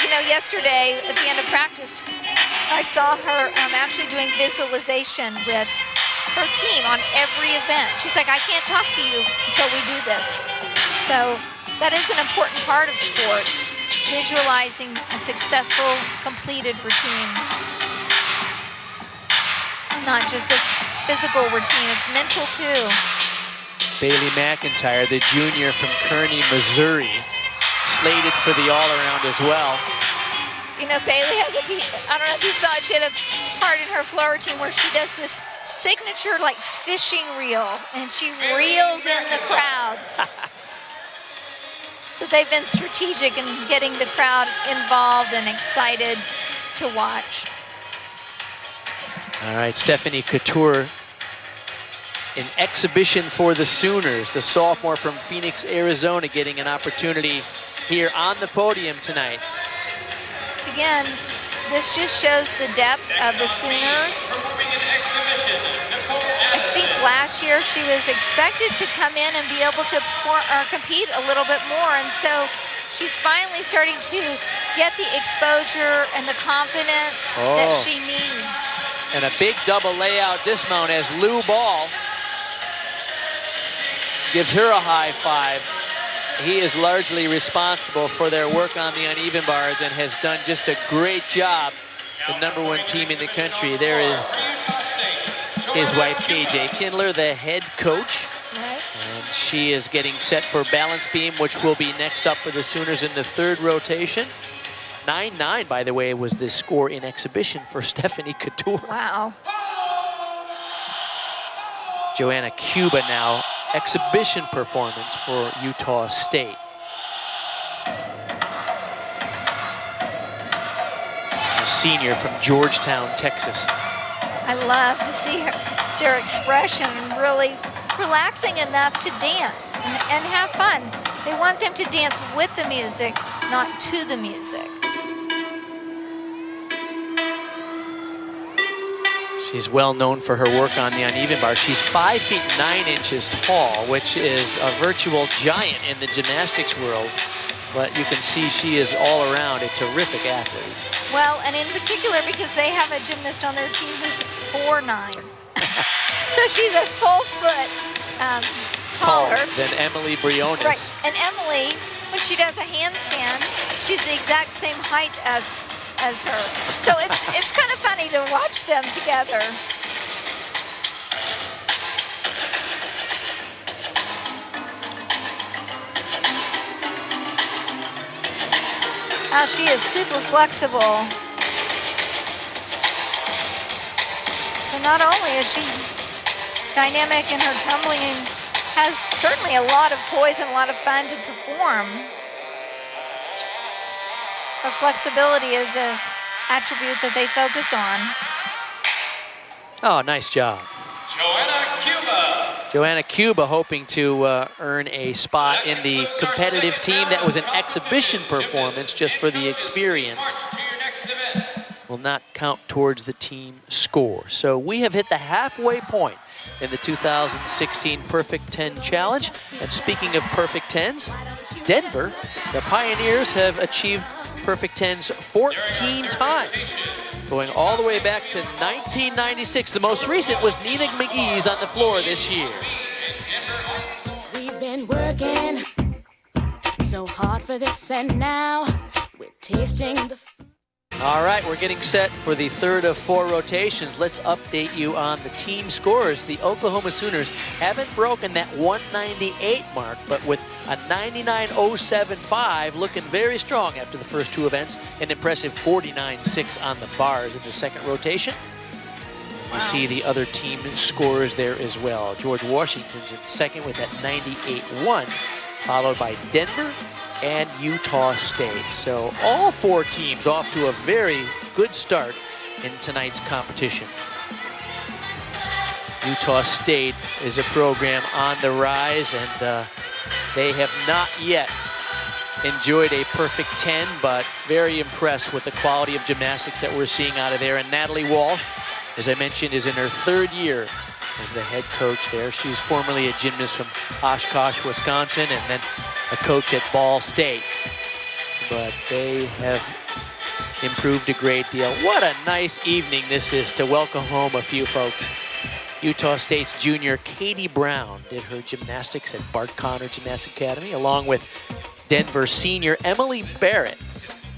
You know, yesterday at the end of practice, I saw her actually doing visualization with her team on every event. She's like, I can't talk to you until we do this. So that is an important part of sport, visualizing a successful, completed routine. Not just a physical routine, it's mental too. Bailey McIntyre, the junior from Kearney, Missouri, slated for the all-around as well. You know, Bailey has I don't know if you saw it, she had a part in her flow routine where she does this signature like fishing reel, and she reels in the crowd. So they've been strategic in getting the crowd involved and excited to watch. All right, Stephanie Couture, an exhibition for the Sooners, the sophomore from Phoenix, Arizona, getting an opportunity here on the podium tonight. Again, this just shows the depth of the Sooners. I think last year she was expected to come in and be able to compete a little bit more, and so she's finally starting to get the exposure and the confidence that she needs. And a big double layout dismount as Lou Ball gives her a high five. He is largely responsible for their work on the uneven bars and has done just a great job. The #1 team in the country. There is his wife, KJ Kindler, the head coach. And she is getting set for balance beam, which will be next up for the Sooners in the third rotation. 9-9, by the way, was the score in exhibition for Stephanie Couture. Wow. Joanna Cuba now, exhibition performance for Utah State. A senior from Georgetown, Texas. I love to see their expression, really relaxing enough to dance and have fun. They want them to dance with the music, not to the music. She's well known for her work on the uneven bar. She's 5 feet 9 inches tall, which is a virtual giant in the gymnastics world. But you can see she is all around a terrific athlete. Well, and in particular because they have a gymnast on their team who's 4'9". So she's a full foot taller than Emily Briones. Right, and Emily, when she does a handstand, she's the exact same height as her. So it's kind of funny to watch them together. Oh, she is super flexible. So not only is she dynamic in her tumbling and has certainly a lot of poise and a lot of fun to perform, her flexibility is an attribute that they focus on. Oh, nice job. Joanna Cuba. Joanna Cuba hoping to earn a spot in the competitive team. That was an exhibition performance just for the experience. Will not count towards the team score. So we have hit the halfway point in the 2016 Perfect 10 Challenge. And speaking of Perfect 10s, Denver, the Pioneers have achieved Perfect 10s 14 times, going all the way back to 1996. The most recent was Nina McGee's on the floor this year. We've been working so hard for this, and now we're tasting the... All right, we're getting set for the third of 4 rotations. Let's update you on the team scores. The Oklahoma Sooners haven't broken that 198 mark, but with a 99.075, looking very strong after the first 2 events. An impressive 49.6 on the bars in the second rotation. You see the other team scores there as well. George Washington's in second with that 98.1, followed by Denver and Utah State. So all 4 teams off to a very good start in tonight's competition. Utah State is a program on the rise, and they have not yet enjoyed a perfect 10, but very impressed with the quality of gymnastics that we're seeing out of there. And Natalie Walsh, as I mentioned, is in her 3rd year as the head coach there. She was formerly a gymnast from Oshkosh, Wisconsin, and then a coach at Ball State. But they have improved a great deal. What a nice evening this is to welcome home a few folks. Utah State's junior Katie Brown did her gymnastics at Bart Conner Gymnastics Academy, along with Denver senior Emily Barrett.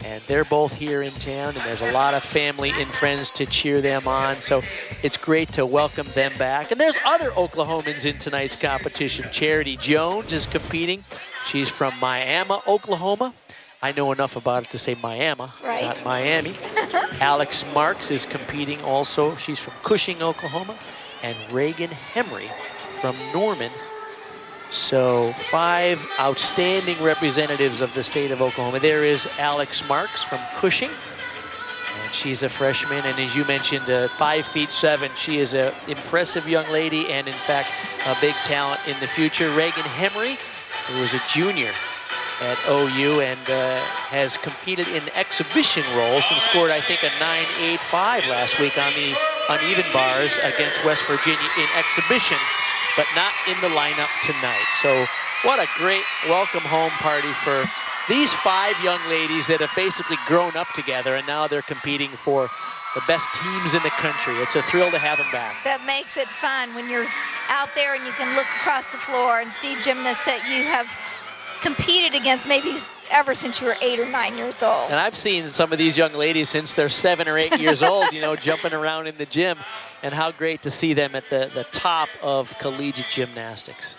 And they're both here in town, and there's a lot of family and friends to cheer them on. So it's great to welcome them back. And there's other Oklahomans in tonight's competition. Charity Jones is competing. She's from Miami, Oklahoma. I know enough about it to say Miami, right, not Miami. Alex Marks is competing also. She's from Cushing, Oklahoma. And Reagan Henry from Norman. So 5 outstanding representatives of the state of Oklahoma. There is Alex Marks from Cushing, and she's a freshman. And as you mentioned, 5'7". She is an impressive young lady, and in fact, a big talent in the future. Reagan Henry, who is a junior at OU and has competed in exhibition roles and scored, I think, a 9.85 last week on the uneven bars against West Virginia in exhibition, but not in the lineup tonight. So what a great welcome home party for these 5 young ladies that have basically grown up together, and now they're competing for the best teams in the country. It's a thrill to have them back. That makes it fun when you're out there and you can look across the floor and see gymnasts that you have competed against maybe ever since you were 8 or 9 years old. And I've seen some of these young ladies since they're 7 or 8 years old, you know, jumping around in the gym, and how great to see them at the top of collegiate gymnastics.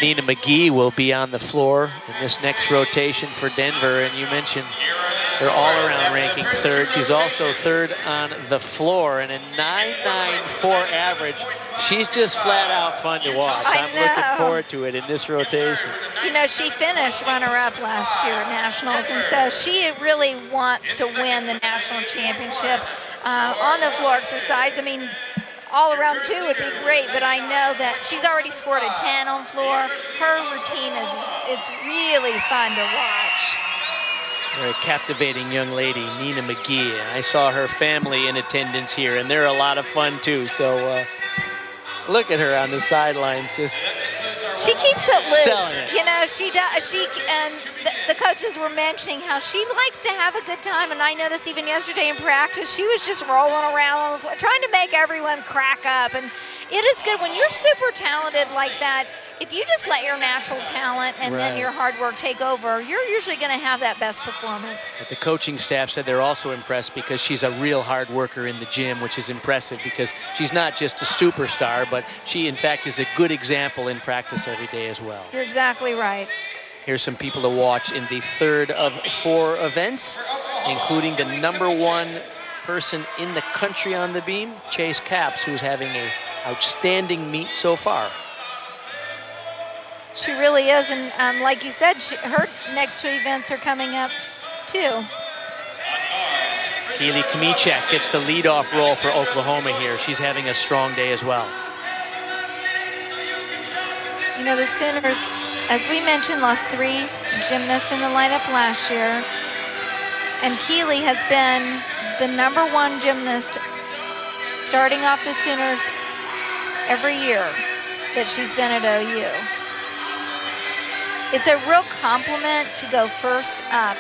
Nina McGee will be on the floor in this next rotation for Denver, and you mentioned her all-around ranking 3rd. She's also 3rd on the floor, and a 9.94 average. She's just flat out fun to watch. I'm looking forward to it in this rotation. You know, she finished runner-up last year at Nationals, and so she really wants to win the national championship. On the floor exercise, I mean, all around 2 would be great, but I know that she's already scored a 10 on floor. Her routine it's really fun to watch. A captivating young lady, Nina McGee. I saw her family in attendance here, and they're a lot of fun too. So look at her on the sidelines, just she keeps it loose. Selling it. You know, she does. And the coaches were mentioning how she likes to have a good time. And I noticed even yesterday in practice, she was just rolling around on the floor, trying to make everyone crack up. And it is good when you're super talented like that. If you just let your natural talent and then your hard work take over, you're usually going to have that best performance. But the coaching staff said they're also impressed because she's a real hard worker in the gym, which is impressive because she's not just a superstar, but she, in fact, is a good example in practice every day as well. You're exactly right. Here's some people to watch in the 3rd of 4 events, including the #1 person in the country on the beam, Chase Capps, who's having an outstanding meet so far. She really is, and like you said, her next 2 events are coming up too. Keely Kmiechek gets the leadoff role for Oklahoma here. She's having a strong day as well. You know, the Sooners, as we mentioned, lost 3 gymnasts in the lineup last year, and Keely has been the #1 gymnast starting off the Sooners every year that she's been at OU. It's a real compliment to go first up.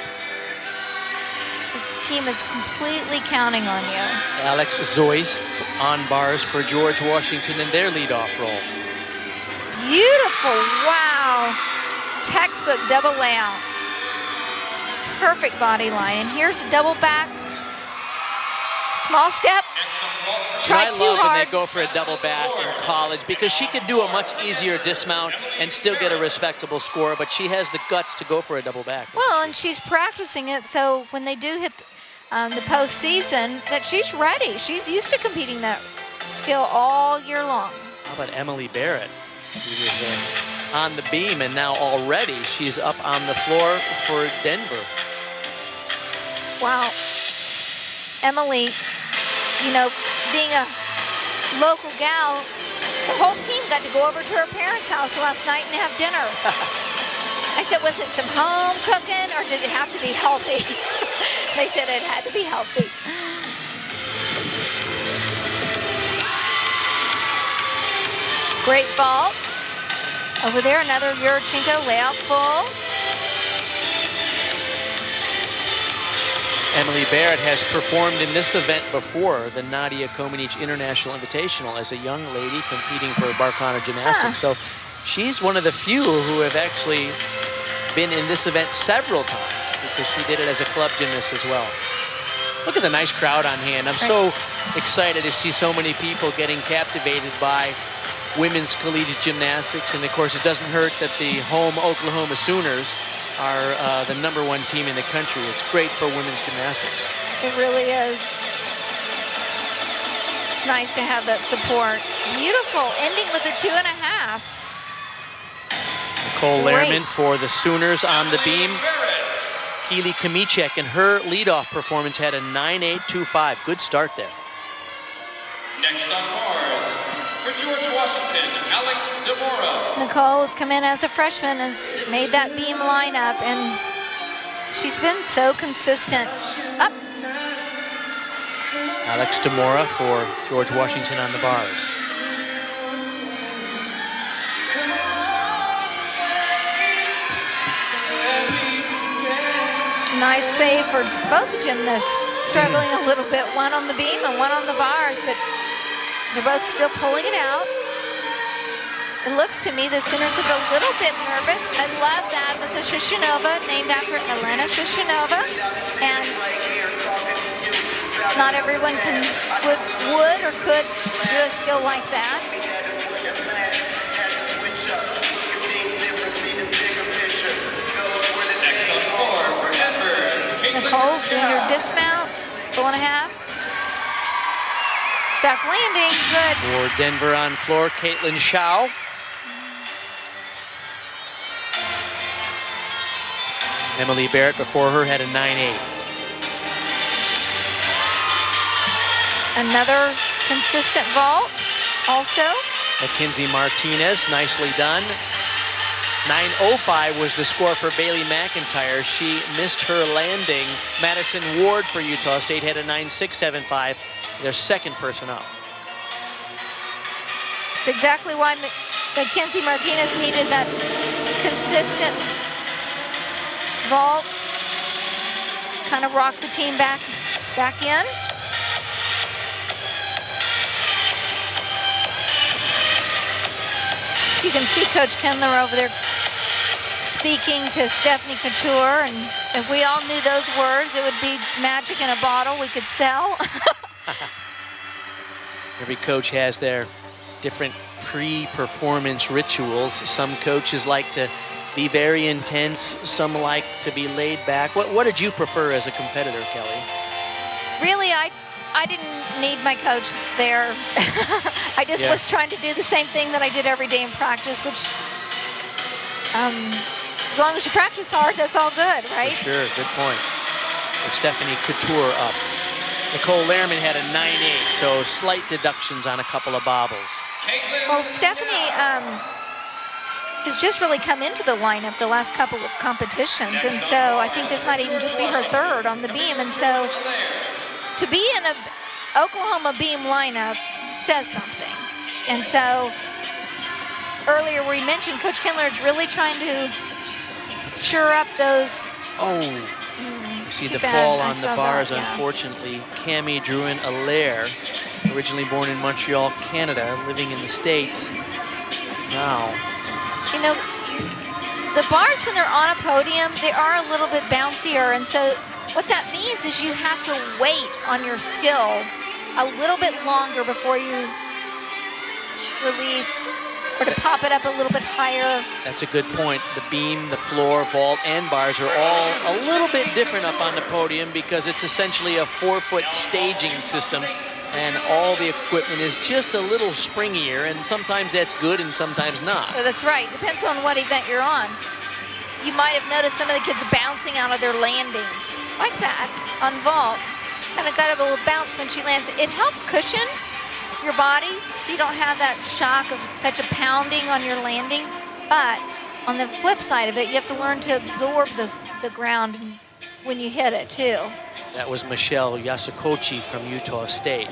The team is completely counting on you. Alex Zoyce on bars for George Washington in their leadoff role. Beautiful, wow. Textbook double layout. perfect body line. And here's a double back. Small step. Try I too love when hard. they go for a double back in college because she could do a much easier dismount and still get a respectable score, but she has the guts to go for a double back. Well, and she's practicing it, so when they do hit the postseason, that she's ready. She's used to competing that skill all year long. How about Emily Barrett? She was on the beam, and now already she's up on the floor for Denver. Wow. Emily, you know, being a local gal, the whole team got to go over to her parents' house last night and have dinner. I said, was it some home cooking or did it have to be healthy? They said it had to be healthy. Great vault. Over there, another Yurchenko layout full. Emily Barrett has performed in this event before, the Nadia Comaneci International Invitational, as a young lady competing for Barcana Gymnastics. So she's one of the few who have actually been in this event several times because she did it as a club gymnast as well. Look at the nice crowd on hand. I'm so excited to see so many people getting captivated by women's collegiate gymnastics. And of course, it doesn't hurt that the home Oklahoma Sooners are the #1 team in the country. It's great for women's gymnastics. It really is. It's nice to have that support. Beautiful, ending with a 2.5. Nicole Lehrman for the Sooners on the beam. Keely Kamichek in her leadoff performance had a 9.825. Good start there. Next on bars, for George Washington, Alex DeMora. Nicole has come in as a freshman and made that beam lineup, and she's been so consistent. Up. Alex DeMora for George Washington on the bars. It's a nice save for both gymnasts, struggling a little bit, one on the beam and one on the bars, but they're both still pulling it out. It looks to me the Sooners look a little bit nervous. I love that. That's a Shushinova named after Elena Shushinova. And not everyone would or could do a skill like that. Nicole doing her dismount, 4.5. Stuck landing, good. For Denver on floor, Caitlin Shao. Emily Barrett before her had a 9.8. Another consistent vault also. Mackenzie Martinez, nicely done. 9.05 was the score for Bailey McIntyre. She missed her landing. Madison Ward for Utah State had a 9.675. Their second person up. It's exactly why Mackenzie Martinez needed that consistent vault. Kind of rock the team back in. You can see Coach Kindler over there speaking to Stephanie Couture, and if we all knew those words, it would be magic in a bottle we could sell. Every coach has their different pre-performance rituals. Some coaches like to be very intense. Some like to be laid back. What did you prefer as a competitor, Kelly? Really, I didn't need my coach there. I just was trying to do the same thing that I did every day in practice, which as long as you practice hard, that's all good, right? For sure, good point. With Stephanie Couture up. Nicole Lehrman had a 9.8, so slight deductions on a couple of bobbles. Well, Stephanie has just really come into the lineup the last couple of competitions, and so I think this might even just be her third on the beam, and so to be in a Oklahoma beam lineup says something. And so earlier we mentioned Coach Kindler is really trying to sure up those. You see the fall on the bars, unfortunately. Cammie Drouin-Allaire, originally born in Montreal, Canada, living in the States now. You know, the bars, when they're on a podium, they are a little bit bouncier, and so what that means is you have to wait on your skill a little bit longer before you release, or to pop it up a little bit higher. That's a good point. The beam, the floor, vault, and bars are all a little bit different up on the podium because it's essentially a 4-foot staging system, and all the equipment is just a little springier, and sometimes that's good and sometimes not. So that's right. Depends on what event you're on. You might have noticed some of the kids bouncing out of their landings like that on vault. Kind of got a little bounce when she lands. It helps cushion your body so you don't have that shock of such a pounding on your landing. But on the flip side of it, you have to learn to absorb the ground when you hit it too. That was Michelle Yasukochi from Utah State.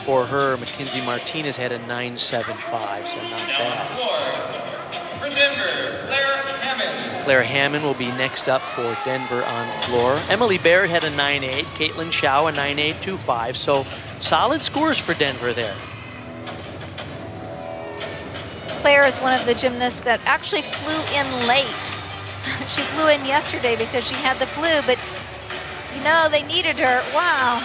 For her, Mackenzie Martinez had a 9.75, so not bad. For Denver, Claire Hammond. Claire Hammond will be next up for Denver on floor. Emily Baird had a 9.8, Caitlin Chow a 9.825, so solid scores for Denver there. Claire is one of the gymnasts that actually flew in late. She flew in yesterday because she had the flu, but you know, they needed her. Wow.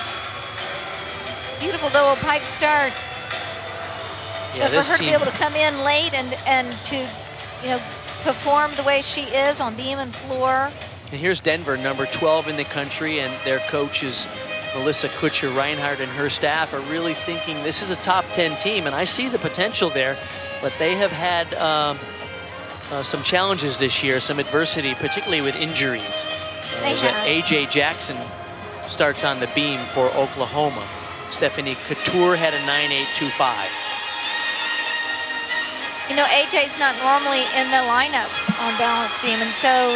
Beautiful double pike start. Yeah, but for her to be able to come in late and to, you know, perform the way she is on beam and floor. And here's Denver, number 12 in the country, and their coaches, Melissa Kutcher-Reinhardt and her staff, are really thinking this is a top 10 team, and I see the potential there, but they have had some challenges this year, some adversity, particularly with injuries. AJ Jackson starts on the beam for Oklahoma. Stephanie Couture had a 9.825. You know, AJ's not normally in the lineup on balance beam, and so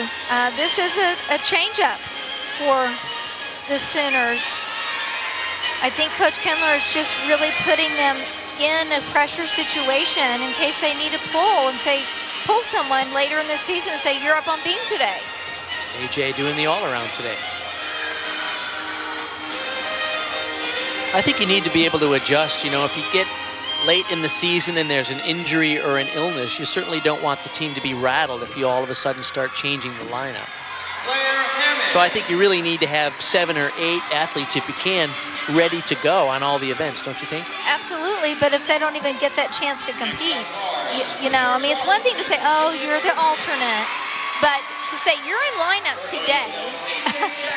this is a change-up for the Sooners. I think Coach Kindler is just really putting them in a pressure situation in case they need to pull and say, pull someone later in the season and say, you're up on beam today. AJ doing the all-around today. I think you need to be able to adjust. You know, if you get late in the season and there's an injury or an illness, you certainly don't want the team to be rattled if you all of a sudden start changing the lineup. So I think you really need to have 7 or 8 athletes, if you can, ready to go on all the events, don't you think? Absolutely, but if they don't even get that chance to compete, you know, I mean, it's one thing to say, oh, you're the alternate, but to say you're in lineup today,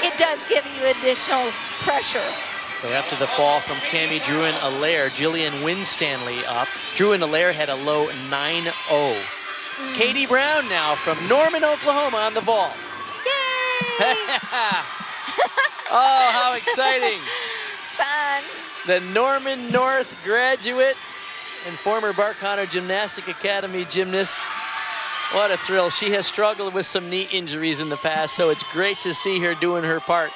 it does give you additional pressure. So after the fall from Cammie Druin-Allaire, Jillian Winstanley up. Druin-Allaire had a low 9.0. Katie Brown now from Norman, Oklahoma on the vault. Yay! Oh, how exciting. Fun. The Norman North graduate and former Bart Conner Gymnastic Academy gymnast. What a thrill. She has struggled with some knee injuries in the past, so it's great to see her doing her part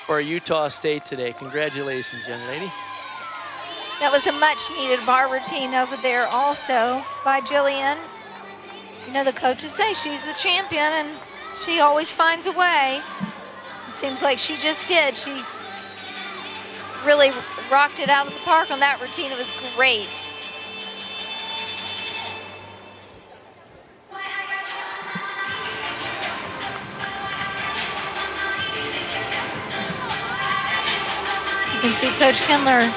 for Utah State today. Congratulations, young lady. That was a much-needed bar routine over there also by Jillian. You know, the coaches say she's the champion, and she always finds a way. It seems like she just did. She really rocked it out of the park on that routine. It was great. You can see Coach Kindler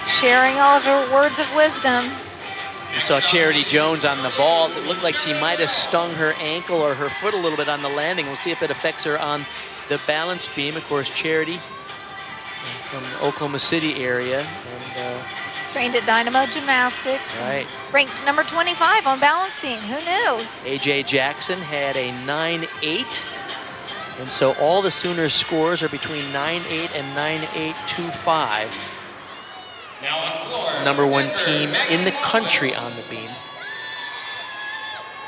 sharing all of her words of wisdom. You saw Charity Jones on the vault. It looked like she might have stung her ankle or her foot a little bit on the landing. We'll see if it affects her on the balance beam. Of course, Charity from the Oklahoma City area. And, trained at Dynamo Gymnastics. Right. Ranked number 25 on balance beam. Who knew? AJ Jackson had a 9.8. And so all the Sooners scores are between 9.8 and 9.825. Now on floor. Number 1 team in the country on the beam.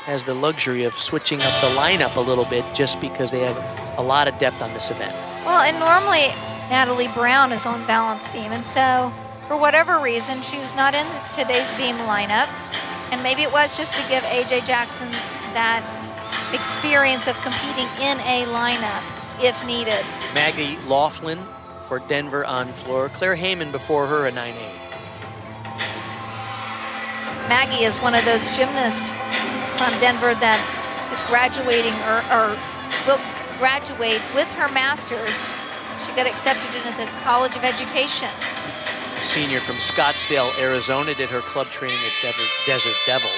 Has the luxury of switching up the lineup a little bit just because they have a lot of depth on this event. Well, and normally Natalie Brown is on balance beam, and so for whatever reason she was not in today's beam lineup, and maybe it was just to give AJ Jackson that experience of competing in a lineup if needed. Maggie Laughlin for Denver on floor. Claire Heyman before her, a 9.8. Maggie is one of those gymnasts from Denver that is graduating or will graduate with her master's. She got accepted into the College of Education. Senior from Scottsdale, Arizona, did her club training at Desert Devils.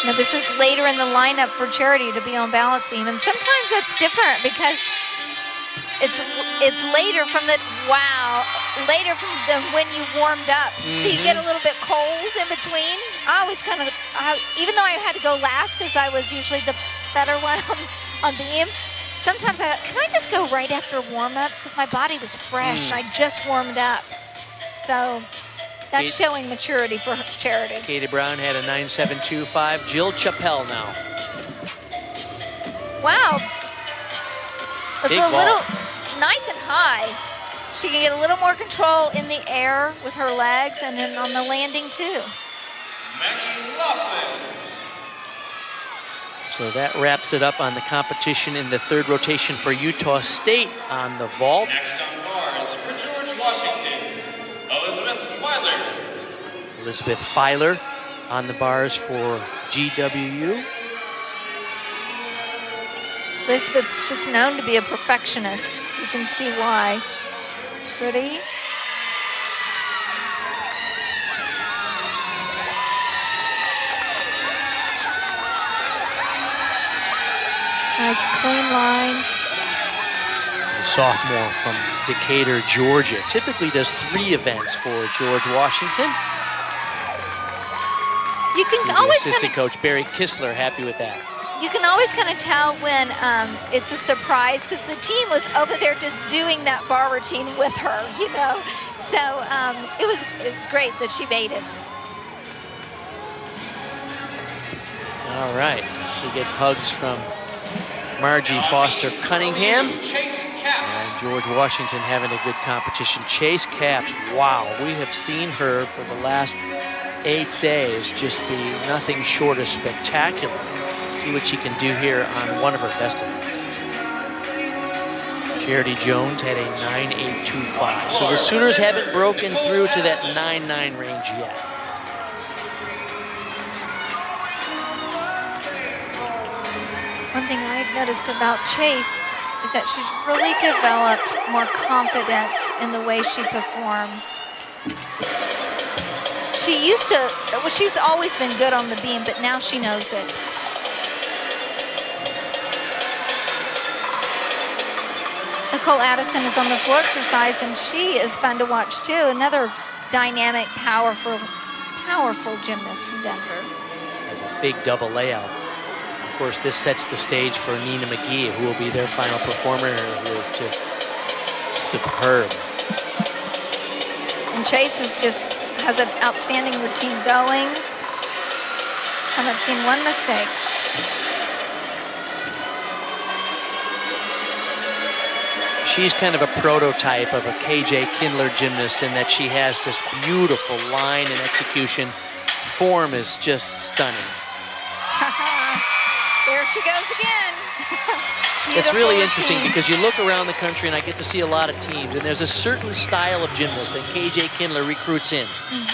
Now this is later in the lineup for Charity to be on balance beam, and sometimes that's different because it's later from the later from when you warmed up. So you get a little bit cold in between. I always kind of, even though I had to go last because I was usually the better one on beam, sometimes can I just go right after warm-ups because my body was fresh. I just warmed up. So that's showing maturity for Charity. Katie Brown had a 9.725. Jill Chappelle now. Wow. It's Big a ball. little nice and high. She can get a little more control in the air with her legs and then on the landing too. Maggie Laughlin. So that wraps it up on the competition in the third rotation for Utah State on the vault. Next on bars for George Washington, Elizabeth Weiler. Elizabeth Filer on the bars for GWU. Elizabeth's just known to be a perfectionist. You can see why. Pretty. Nice clean lines. The sophomore from Decatur, Georgia, typically does 3 events for George Washington. You can See always the assistant coach Barry Kistler happy with that. You can always kind of tell when it's a surprise because the team was over there just doing that bar routine with her, you know. So it's great that she made it. All right, she gets hugs from Margie Foster Cunningham. Chase Caps. And George Washington having a good competition. Chase Caps, wow, we have seen her for the last 8 days just be nothing short of spectacular. See what she can do here on one of her best events. Charity Jones had a 9.825. So the Sooners haven't broken through to that 9.9 range yet. One thing I've noticed about Chase is that she's really developed more confidence in the way she performs. She used to, well, she's always been good on the beam, but now she knows it. Nicole Addison is on the floor exercise, and she is fun to watch too. Another dynamic, powerful gymnast from Denver. A big double layout. Of course, this sets the stage for Nina McGee, who will be their final performer, who is just superb. And Chase has an outstanding routine going. Haven't seen one mistake. She's kind of a prototype of a KJ Kindler gymnast in that she has this beautiful line and execution. Form is just stunning. There she goes again. It's really interesting routine. because you look around the country and I get to see a lot of teams, and there's a certain style of gymnast that KJ Kindler recruits in.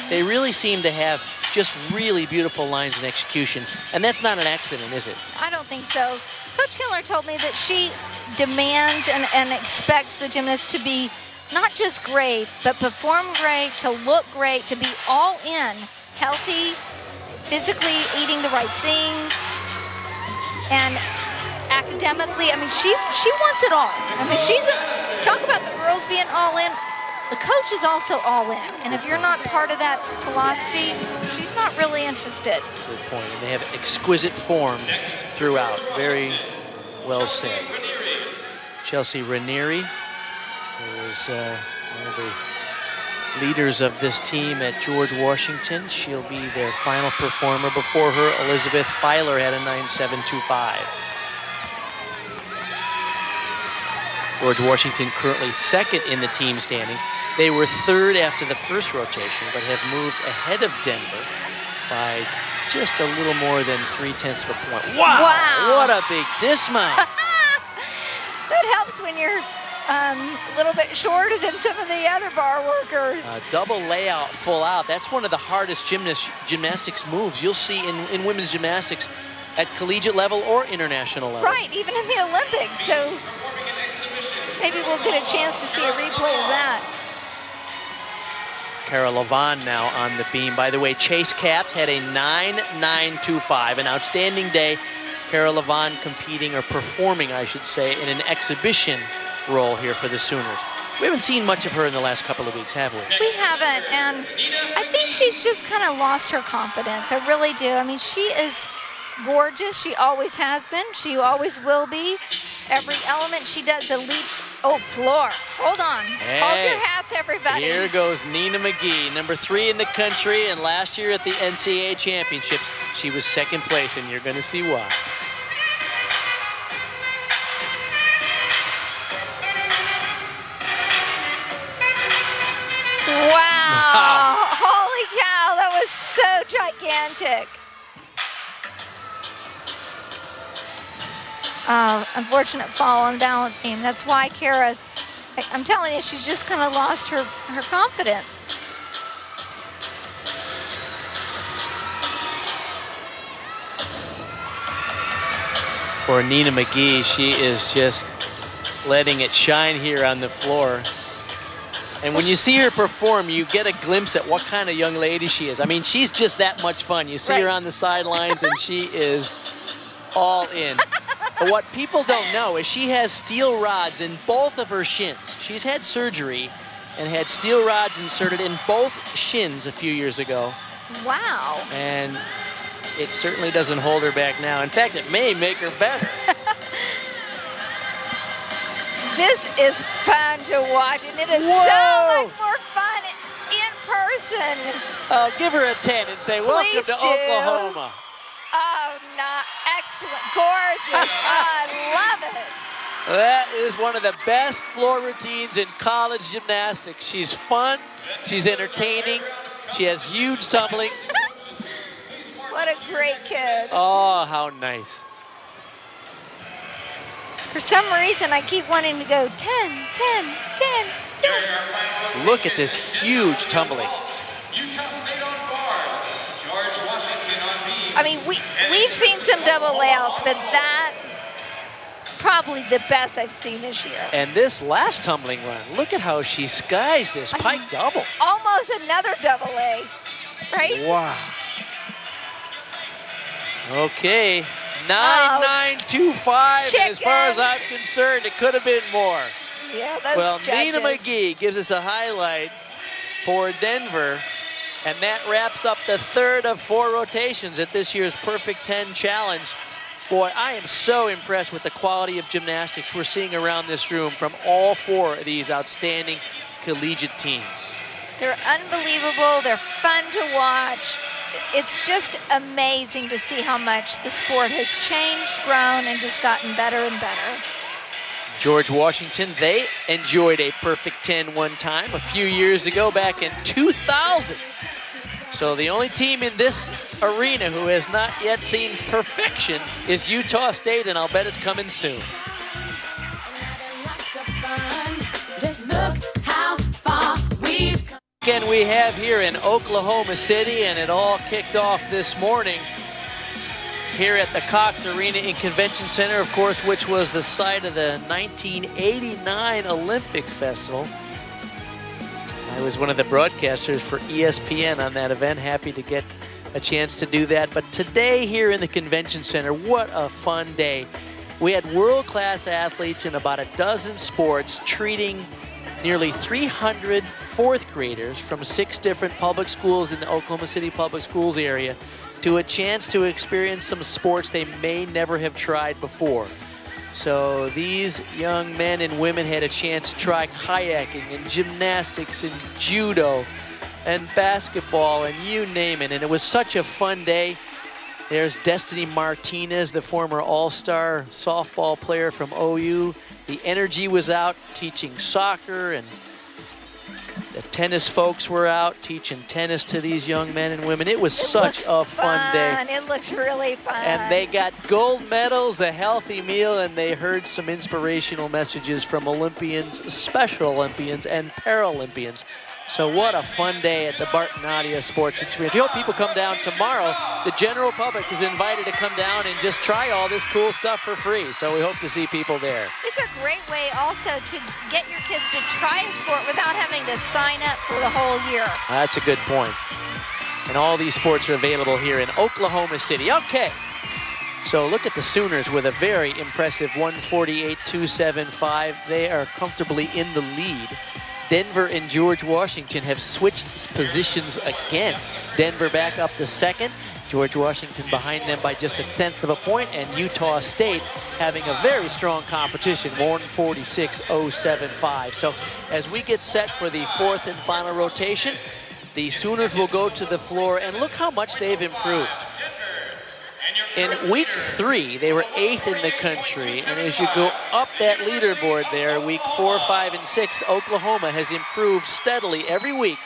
They really seem to have just really beautiful lines and execution, and that's not an accident, is it? I don't think so. Coach Kindler told me that she demands and expects the gymnast to be not just great, but perform great, to look great, to be all in, healthy, physically eating the right things, and academically. I mean, she wants it all. I mean, talk about the girls being all in. The coach is also all in, and if you're not part of that philosophy, she's not really interested. Good point. And they have exquisite form throughout. Very well said. Chelsea Ranieri, who is one of the leaders of this team at George Washington. She'll be their final performer. Before her, Elizabeth Filer had a 9.725. George Washington currently second in the team standing. They were third after the first rotation, but have moved ahead of Denver by just a little more than 0.3 of a point. Wow! Wow. What a big dismount. That helps when you're a little bit shorter than some of the other bar workers. Double layout, full out. That's one of the hardest gymnastics moves you'll see in women's gymnastics at collegiate level or international level. Right, even in the Olympics. So maybe we'll get a chance to see a replay of that. Cara Lavon now on the beam. By the way, Chase Capps had a 9.925, an outstanding day. Cara Lavon competing, or performing, I should say, in an exhibition role here for the Sooners. We haven't seen much of her in the last couple of weeks, have we? We haven't, and I think she's just kind of lost her confidence. I really do. I mean, she is gorgeous. She always has been. She always will be. Every element she does, the leaps. Oh, floor. Hold on. Hey, hold your hats, everybody. Here goes Nina McGee, number 3 in the country, and last year at the NCAA championship, she was 2nd place, and you're going to see why. Wow. Holy cow, that was so gigantic. Unfortunate fall on balance beam. That's why Cara, I'm telling you, she's just kind of lost her confidence. For Nina McGee, she is just letting it shine here on the floor. And when you see her perform, you get a glimpse at what kind of young lady she is. I mean, she's just that much fun. You see her on the sidelines, and she is all in. But what people don't know is she has steel rods in both of her shins. She's had surgery and had steel rods inserted in both shins a few years ago. Wow. And it certainly doesn't hold her back now. In fact, it may make her better. This is fun to watch, and it is so much more fun in person. Give her a 10 and say, welcome to Oklahoma. Oh, not excellent, gorgeous. I love it. That is one of the best floor routines in college gymnastics. She's fun, she's entertaining, she has huge tumbling. What a great kid. Oh, how nice. For some reason, I keep wanting to go 10, 10, 10, 10. Look at this huge tumbling. Utah State on bars. George Washington on beam. I mean, we've seen some double layouts, but that probably the best I've seen this year. And this last tumbling run, look at how she skies this pike double. Almost another double A, right? Wow. Okay, 9.925, and as far as I'm concerned, it could have been more. Yeah, those well, judges. Nina McGee gives us a highlight for Denver, and that wraps up the 3rd of 4 rotations at this year's Perfect 10 Challenge. Boy, I am so impressed with the quality of gymnastics we're seeing around this room from all 4 of these outstanding collegiate teams. They're unbelievable. They're fun to watch. It's just amazing to see how much the sport has changed, grown, and just gotten better and better. George Washington, they enjoyed a Perfect 10 one time a few years ago, back in 2000. So the only team in this arena who has not yet seen perfection is Utah State, and I'll bet it's coming soon. Again, we have here in Oklahoma City, and it all kicked off this morning here at the Cox Arena in Convention Center, of course, which was the site of the 1989 Olympic Festival. I was one of the broadcasters for ESPN on that event. Happy to get a chance to do that. But today here in the Convention Center, what a fun day. We had world-class athletes in about a dozen sports treating nearly 300 fourth graders from 6 different public schools in the Oklahoma City Public Schools area to a chance to experience some sports they may never have tried before. So these young men and women had a chance to try kayaking and gymnastics and judo and basketball and you name it. And it was such a fun day. There's Destiny Martinez, the former all-star softball player from OU. The energy was out, teaching soccer, and the tennis folks were out teaching tennis to these young men and women. It was such a fun day. It looks really fun. And they got gold medals, a healthy meal, and they heard some inspirational messages from Olympians, Special Olympians, and Paralympians. So what a fun day at the Bart Nadia Sports Experience. We hope people come down tomorrow. The general public is invited to come down and just try all this cool stuff for free. So we hope to see people there. It's a great way also to get your kids to try a sport without having to sign up for the whole year. That's a good point. And all these sports are available here in Oklahoma City. Okay. So look at the Sooners with a very impressive 148.275. They are comfortably in the lead. Denver and George Washington have switched positions again. Denver back up to second. George Washington behind them by just 1/10 of a point, and Utah State having a very strong competition, 146.075. So as we get set for the 4th and final rotation, the Sooners will go to the floor, and look how much they've improved. In week 3, they were 8th in the country, and as you go up that leaderboard there, week 4, 5, and 6, Oklahoma has improved steadily every week,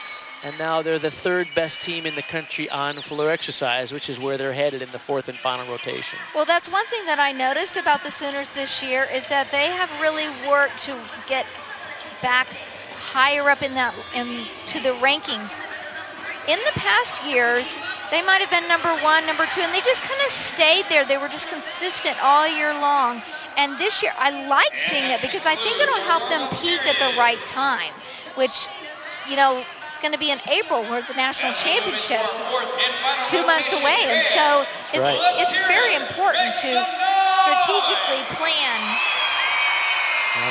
and now they're the 3rd best team in the country on floor exercise, which is where they're headed in the 4th and final rotation. Well, that's one thing that I noticed about the Sooners this year is that they have really worked to get back higher up into the rankings. In the past years, they might have been number 1, number 2, and they just kind of stayed there. They were just consistent all year long. And this year, I like seeing it because I think it'll help them peak at the right time, which, you know, it's going to be in April where the national championships is 2 months away. And so it's very important to strategically plan.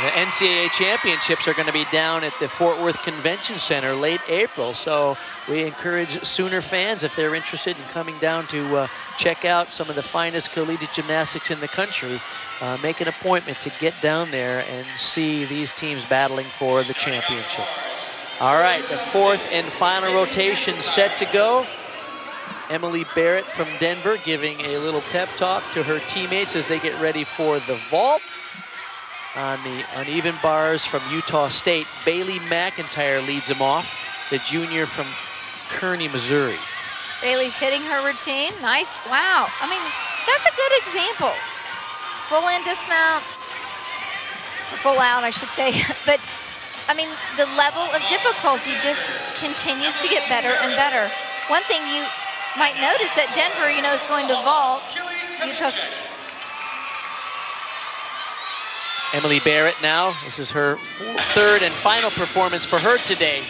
The NCAA championships are going to be down at the Fort Worth Convention Center late April, so we encourage Sooner fans, if they're interested in coming down to check out some of the finest collegiate gymnastics in the country, make an appointment to get down there and see these teams battling for the championship. All right, the 4th and final rotation set to go. Emily Barrett from Denver giving a little pep talk to her teammates as they get ready for the vault. On the uneven bars from Utah State, Bailey McIntyre leads them off, the junior from Kearney, Missouri. Bailey's hitting her routine. Nice. Wow. I mean, that's a good example. Full in dismount. Full out, I should say. But, I mean, the level of difficulty just continues to get better and better. One thing you might notice that Denver, you know, is going to vault. Utah. Emily Barrett now, this is her 3rd and final performance for her today.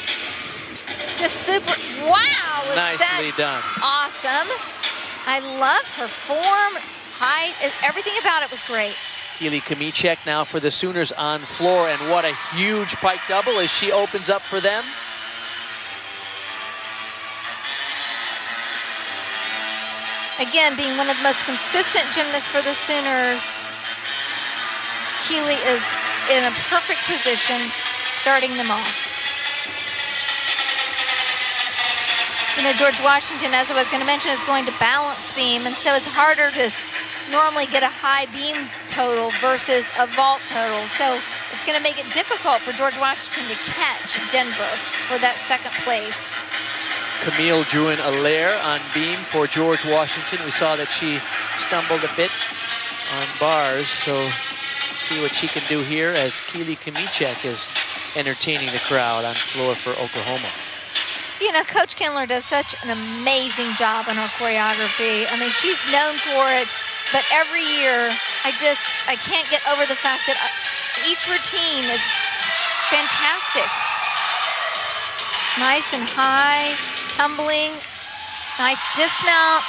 Just super, wow. Nicely done. Awesome. I love her form, height, everything about it was great. Keely Kamichek now for the Sooners on floor, and what a huge pike double as she opens up for them. Again, being one of the most consistent gymnasts for the Sooners, Keely is in a perfect position, starting them off. You know, George Washington, as I was going to mention, is going to balance beam, and so it's harder to normally get a high beam total versus a vault total. So it's going to make it difficult for George Washington to catch Denver for that 2nd place. Camille Druin-Allaire on beam for George Washington. We saw that she stumbled a bit on bars, so see what she can do here as Keely Kamichek is entertaining the crowd on floor for Oklahoma. You know, Coach Kindler does such an amazing job on her choreography. I mean, she's known for it, but every year I can't get over the fact that each routine is fantastic. Nice and high, tumbling, nice dismount.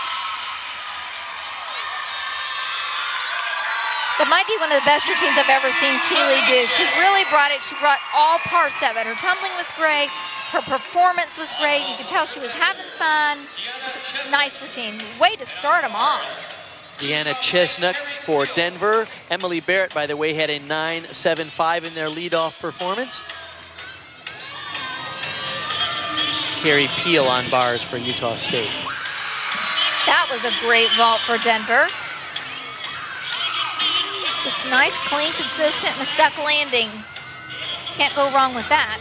That might be one of the best routines I've ever seen Keely do. She really brought it. She brought all parts of it. Her tumbling was great. Her performance was great. You could tell she was having fun. It was a nice routine. Way to start them off. Deanna Chesnuck for Denver. Emily Barrett, by the way, had a 9.75 in their leadoff performance. Carrie Peel on bars for Utah State. That was a great vault for Denver. Just nice, clean, consistent, and a stuck landing. Can't go wrong with that.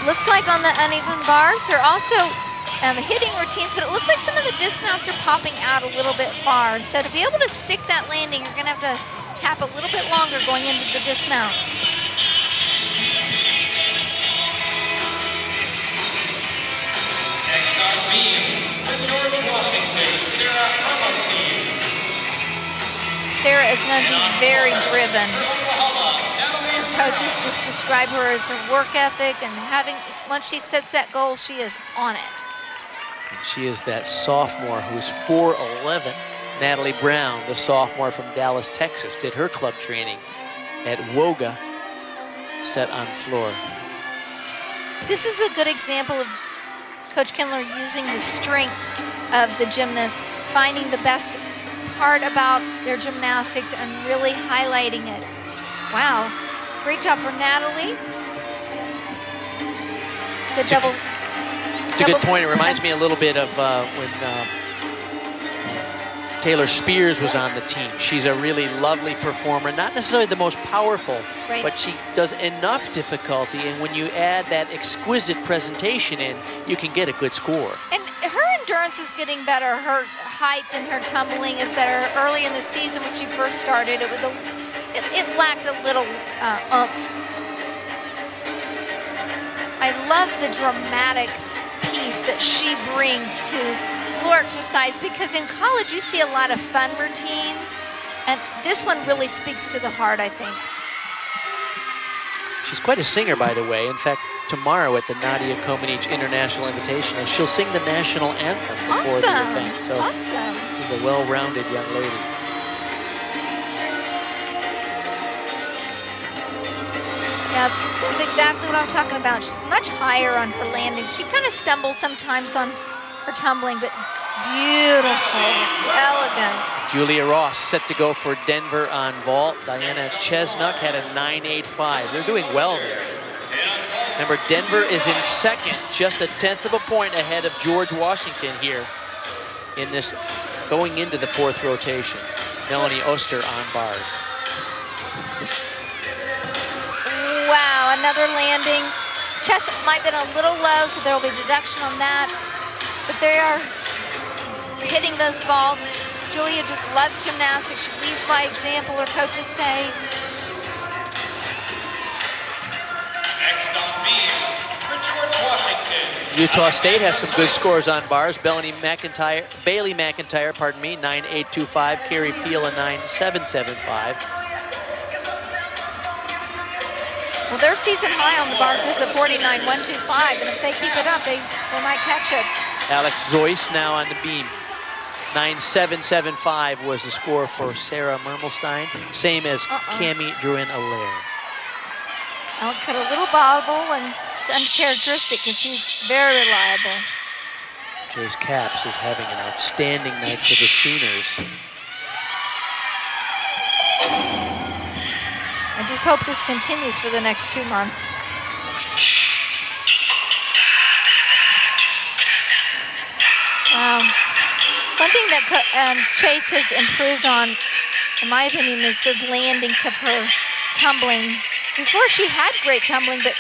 Looks like on the uneven bars, they're also hitting routines, but it looks like some of the dismounts are popping out a little bit far. And so to be able to stick that landing, you're gonna have to tap a little bit longer going into the dismount. Next on beam, the George Washington, Sarah Hermelstein. Sarah is gonna be very driven. Oklahoma, Natalie Coaches just describe her as her work ethic, and once she sets that goal, she is on it. And she is that sophomore who's 4'11". Natalie Brown, the sophomore from Dallas, Texas, did her club training at Woga, set on floor. This is a good example of Coach Kindler using the strengths of the gymnast, finding the best part about their gymnastics and really highlighting it. Wow, great job for Natalie. The double. It's a good point. It reminds me a little bit of when Taylor Spears was on the team. She's a really lovely performer, not necessarily the most powerful, right, but she does enough difficulty, and when you add that exquisite presentation in, you can get a good score. And her endurance is getting better. Her height and her tumbling is better. Early in the season when she first started, it lacked a little oomph. I love the dramatic piece that she brings to floor exercise, because in college you see a lot of fun routines, and this one really speaks to the heart, I think. She's quite a singer, by the way. In fact, tomorrow at the Nadia Comaneci International Invitational, she'll sing the national anthem before the event. So awesome. She's a well-rounded young lady. Yeah, that's exactly what I'm talking about. She's much higher on her landing. She kind of stumbles sometimes on her tumbling, but beautiful, elegant. Julia Ross set to go for Denver on vault. Diana Chesnuck had a 9.85. They're doing well there. Remember, Denver is in second, just a 1/10 of a point ahead of George Washington here in this, going into the 4th rotation. Melanie Oster on bars. Wow, another landing. Chest might have been a little low, so there will be deduction on that. But they are hitting those vaults. Julia just loves gymnastics. She leads by example, her coaches say. Next on beam, for George Washington. Utah State has some good scores on bars. Bailey McIntyre, 9.825. Carrie Peel a 9.775. Well, their season high on the bars is a 49.125, and if they keep it up, they might catch it. Alex Zoyce now on the beam. 9.775 was the score for Sarah Mermelstein, same as Cami Druin-Allaire. Alex had a little bobble, and it's uncharacteristic because she's very reliable. Jace Capps is having an outstanding night for the Sooners. I just hope this continues for the next 2 months. One thing that Chase has improved on, in my opinion, is the landings of her tumbling. Before she had great tumbling, but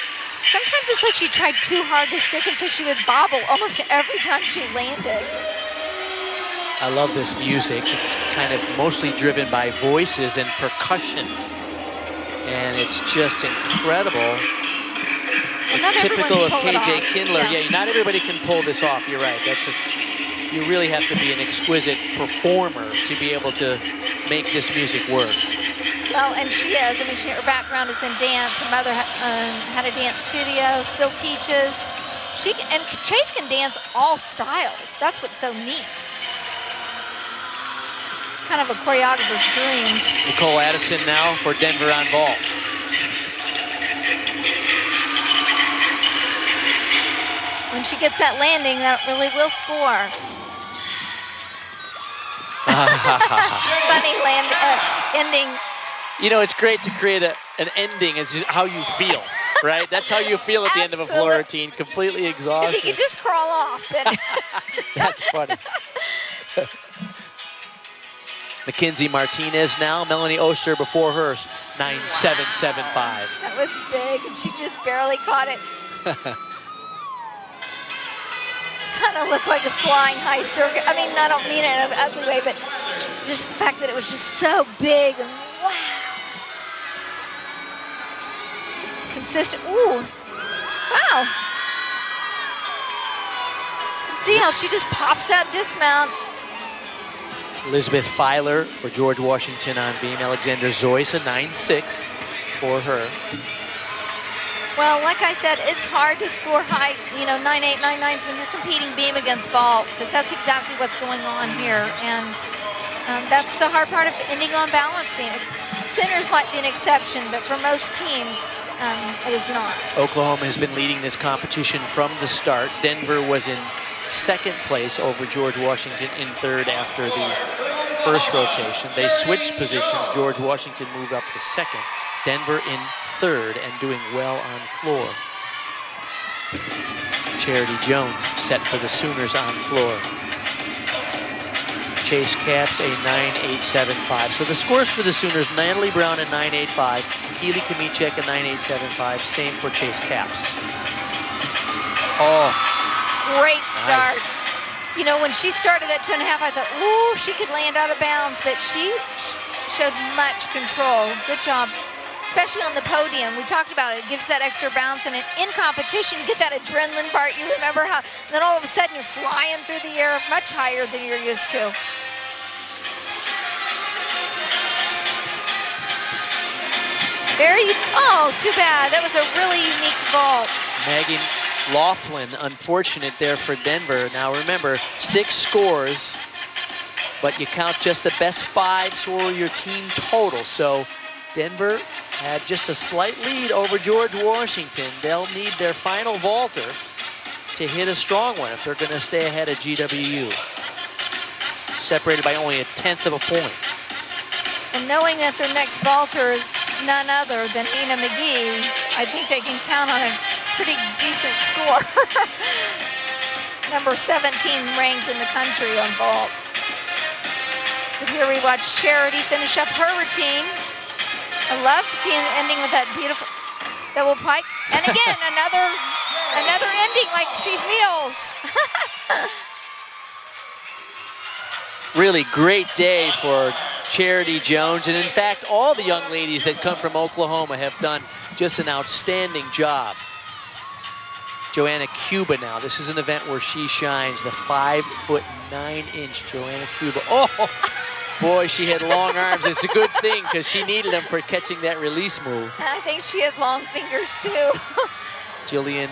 sometimes it's like she tried too hard to stick, and so she would bobble almost every time she landed. I love this music. It's kind of mostly driven by voices and percussion. And it's just incredible. It's typical of KJ Kindler. Yeah, not everybody can pull this off. You're right. You really have to be an exquisite performer to be able to make this music work. Well, and she is. I mean, her background is in dance. Her mother had a dance studio, still teaches. And Chase can dance all styles. That's what's so neat. Kind of a choreographer's dream. Nicole Addison now for Denver on vault. When she gets that landing, that really will score. Funny ending. You know, it's great to create an ending. It's how you feel, right? That's how you feel at the end of a floor routine, completely exhausted. If you could just crawl off. Then. That's funny. Mackenzie Martinez now. Melanie Oster before her, 9.775. That was big, and she just barely caught it. of looked like a flying high circus. I mean, I don't mean it in an ugly way, but just the fact that it was just so big and wow. Consistent. Ooh. Wow. See how she just pops that dismount. Elizabeth Filer for George Washington on beam. Alexander Zoyce, a 9.6 for her. Well, like I said, it's hard to score high, 9.8, 9.9s when you're competing beam against vault, because that's exactly what's going on here. And that's the hard part of ending on balance beam. Centers might be an exception, but for most teams, it is not. Oklahoma has been leading this competition from the start. Denver was in second place over George Washington in third after the first rotation. They switched positions. George Washington moved up to second. Denver in third and doing well on floor. Charity Jones set for the Sooners on floor. Chase Caps a 9.875. So the scores for the Sooners: Natalie Brown a 9.85, Keely Kamichek a 9.875. Same for Chase Caps. Oh, great start. Nice. When she started at 2.5, I thought, ooh, she could land out of bounds, but she showed much control. Good job. Especially on the podium. We talked about it. It gives that extra bounce, and in competition, you get that adrenaline part. You remember how then all of a sudden you're flying through the air much higher than you're used to. Oh, too bad. That was a really unique vault. Megan Laughlin, unfortunate there for Denver. Now remember, 6 scores, but you count just the best 5 for your team total. So Denver had just a slight lead over George Washington. They'll need their final vaulter to hit a strong one if they're going to stay ahead of GWU. Separated by only 1/10 of a point. And knowing that their next vaulter is none other than Nina McGee, I think they can count on a pretty decent score. Number 17 ranked in the country on vault. But here we watch Charity finish up her routine. I love seeing the ending with that beautiful double pike. And again, another ending like she feels. Really great day for Charity Jones. And in fact, all the young ladies that come from Oklahoma have done just an outstanding job. Joanna Cuba now. This is an event where she shines. The 5'9" Joanna Cuba. Oh! Boy, she had long arms. It's a good thing because she needed them for catching that release move. I think she had long fingers too. Jillian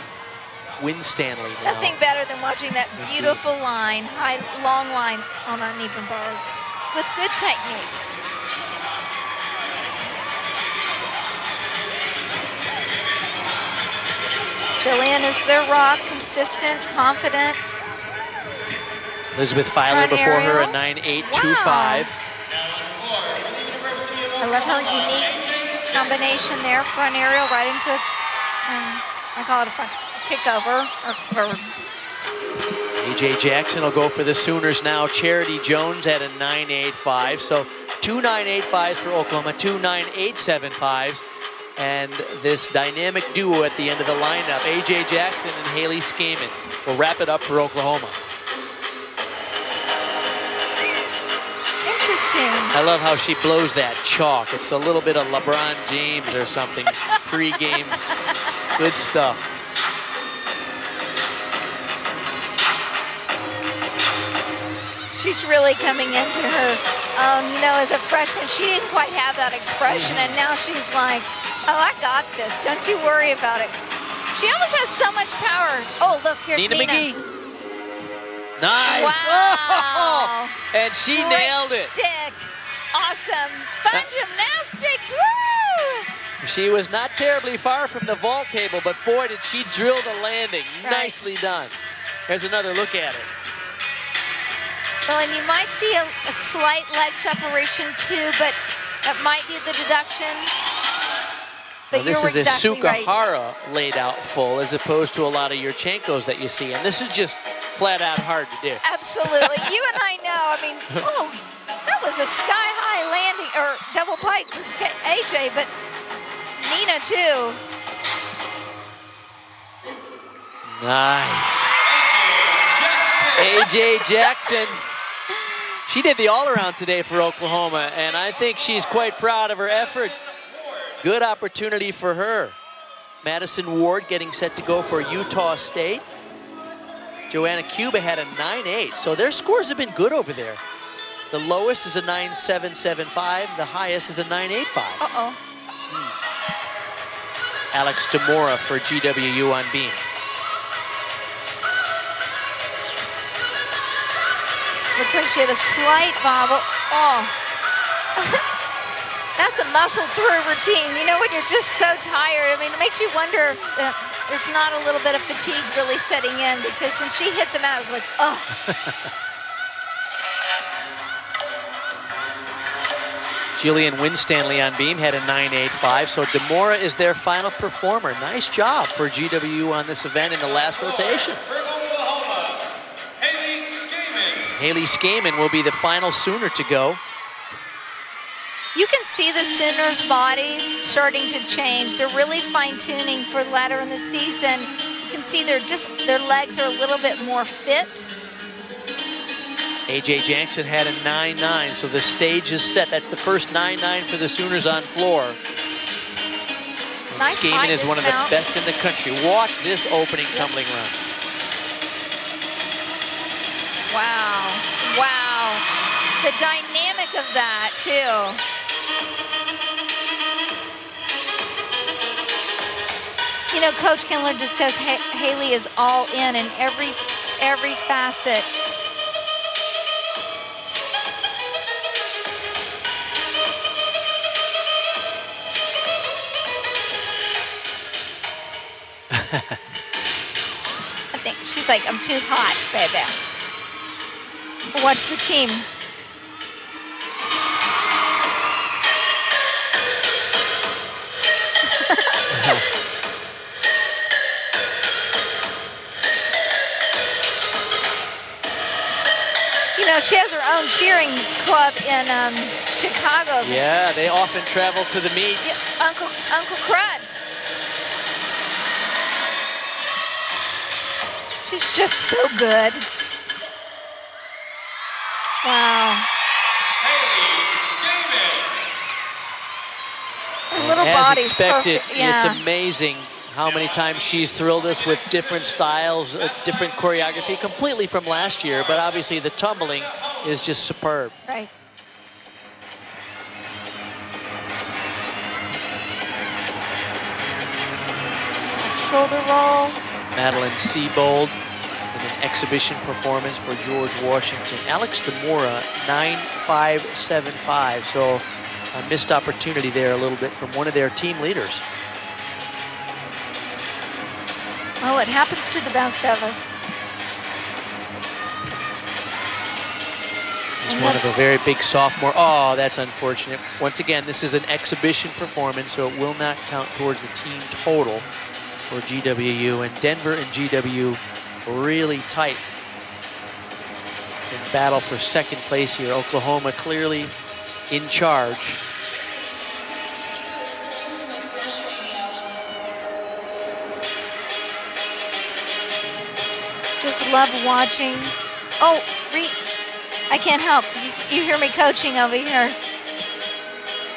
Winstanley now. Nothing better than watching that beautiful line, long line on uneven bars with good technique. Jillian is their rock, consistent, confident. Elizabeth Filer before her, a 9.825. I love her unique combination there, front aerial right into a, I call it a front kickover. AJ Jackson will go for the Sooners now. Charity Jones at a 9.85. So 2 9.85s for Oklahoma, 2 9.875s. And this dynamic duo at the end of the lineup, AJ Jackson and Haley Skaman, will wrap it up for Oklahoma. I love how she blows that chalk. It's a little bit of LeBron James or something. Pre-game, good stuff. She's really coming into her own. As a freshman, she didn't quite have that expression, and now she's like, oh, I got this. Don't you worry about it. She almost has so much power. Oh, look, here's Nina McGee. Nice. Wow. Oh, and she Great nailed it. Stick. Awesome. Fun gymnastics. Woo! She was not terribly far from the vault table, but boy, did she drill the landing. Right. Nicely done. There's another look at it. Well, and you might see a slight leg separation too, but that might be the deduction. But this is exactly a Sukahara laid out full as opposed to a lot of Yurchenkos that you see. And this is just flat out hard to do. Absolutely. You and I know. I mean, oh, that was a sky-high landing, or double pike for AJ, but Nina too. Nice. A.J. Jackson. She did the all-around today for Oklahoma, and I think she's quite proud of her effort. Good opportunity for her. Madison Ward getting set to go for Utah State. Joanna Cuba had a 9.8, so their scores have been good over there. The lowest is a 9.775, the highest is a 9.85. Uh-oh. Alex Demora for GWU on beam. Looks like she had a slight bobble. Oh. That's a muscle through routine. You know, when you're just so tired, I mean, it makes you wonder if there's not a little bit of fatigue really setting in, because when she hit them out, it was like, oh. Jillian Winstanley on beam had a 9.85, so Demora is their final performer. Nice job for GWU on this event in the last rotation. Haley Skaman will be the final Sooner to go. You can see the Sooners' bodies starting to change. They're really fine-tuning for later in the season. You can see their legs are a little bit more fit. A.J. Jackson had a 9.9, so the stage is set. That's the first 9.9 for the Sooners on floor. Nice Skaman is one of the best in the country. Watch this opening tumbling run. Wow, wow. The dynamic of that, too. You know, Coach Kindler just says Haley is all in every facet. I think she's like, I'm too hot, baby. Watch the team. You know, she has her own cheering club in Chicago. Yeah, they often travel to the meets. Yeah, Uncle Crud. She's just so good. Wow. Her little body's expected, perfect. Yeah. It's amazing how many times she's thrilled us with different styles, different choreography, completely from last year, but obviously the tumbling is just superb. Right. Shoulder roll. Madeline Seabold in an exhibition performance for George Washington. Alex Demora, 9.575, so a missed opportunity there a little bit from one of their team leaders. Oh, it happens to the best of us. It's one of a very big sophomore. Oh, that's unfortunate. Once again, this is an exhibition performance, so it will not count towards the team total for GWU. And Denver and GW really tight in battle for second place here. Oklahoma clearly in charge. Just love watching. Oh, I can't help. You hear me coaching over here.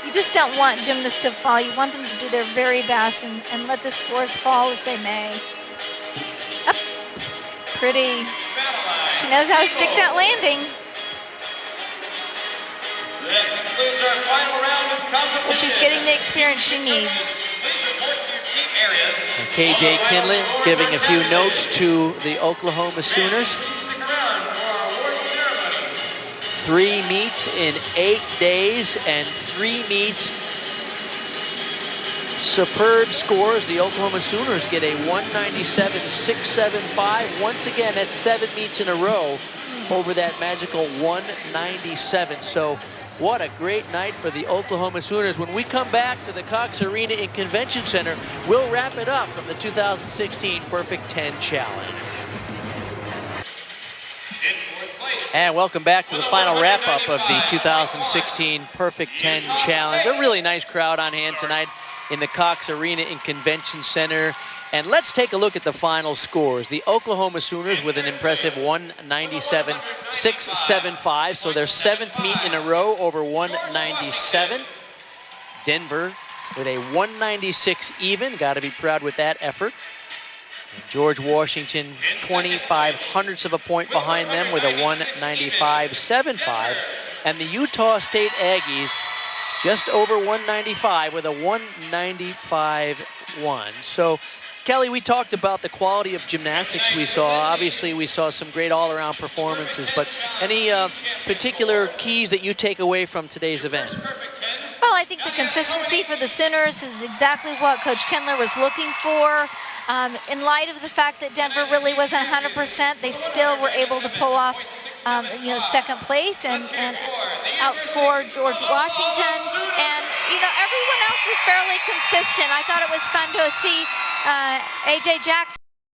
You just don't want gymnasts to fall. You want them to do their very best and let the scores fall as they may. Up. Pretty. She knows how to stick that landing. That concludes our final round of competition. Well, she's getting the experience she needs. KJ Kinley giving a few notes to the Oklahoma Sooners. 3 meets in 8 days and 3 meets. Superb scores. The Oklahoma Sooners get a 197.675. Once again, that's 7 meets in a row over that magical 197. So what a great night for the Oklahoma Sooners. When we come back to the Cox Arena in Convention Center, we'll wrap it up from the 2016 Perfect 10 Challenge. And welcome back to the final wrap-up of the 2016 Perfect 10 Challenge. A really nice crowd on hand tonight. in the Cox Arena in Convention Center. And let's take a look at the final scores. The Oklahoma Sooners with an impressive 197-675, so their 7th meet in a row over 197. Denver with a 196 even, got to be proud with that effort. And George Washington, 0.25 of a point behind them with a 195.75. And the Utah State Aggies just over 195 with a 195.1. So, Kelly, we talked about the quality of gymnastics we saw. Obviously, we saw some great all-around performances, but any particular keys that you take away from today's event? Well, I think the consistency for the Sooners is exactly what Coach Kindler was looking for. In light of the fact that Denver really wasn't 100%, they still were able to pull off, second place and outscore George Washington. And, everyone else was fairly consistent. I thought it was fun to see A.J. Jackson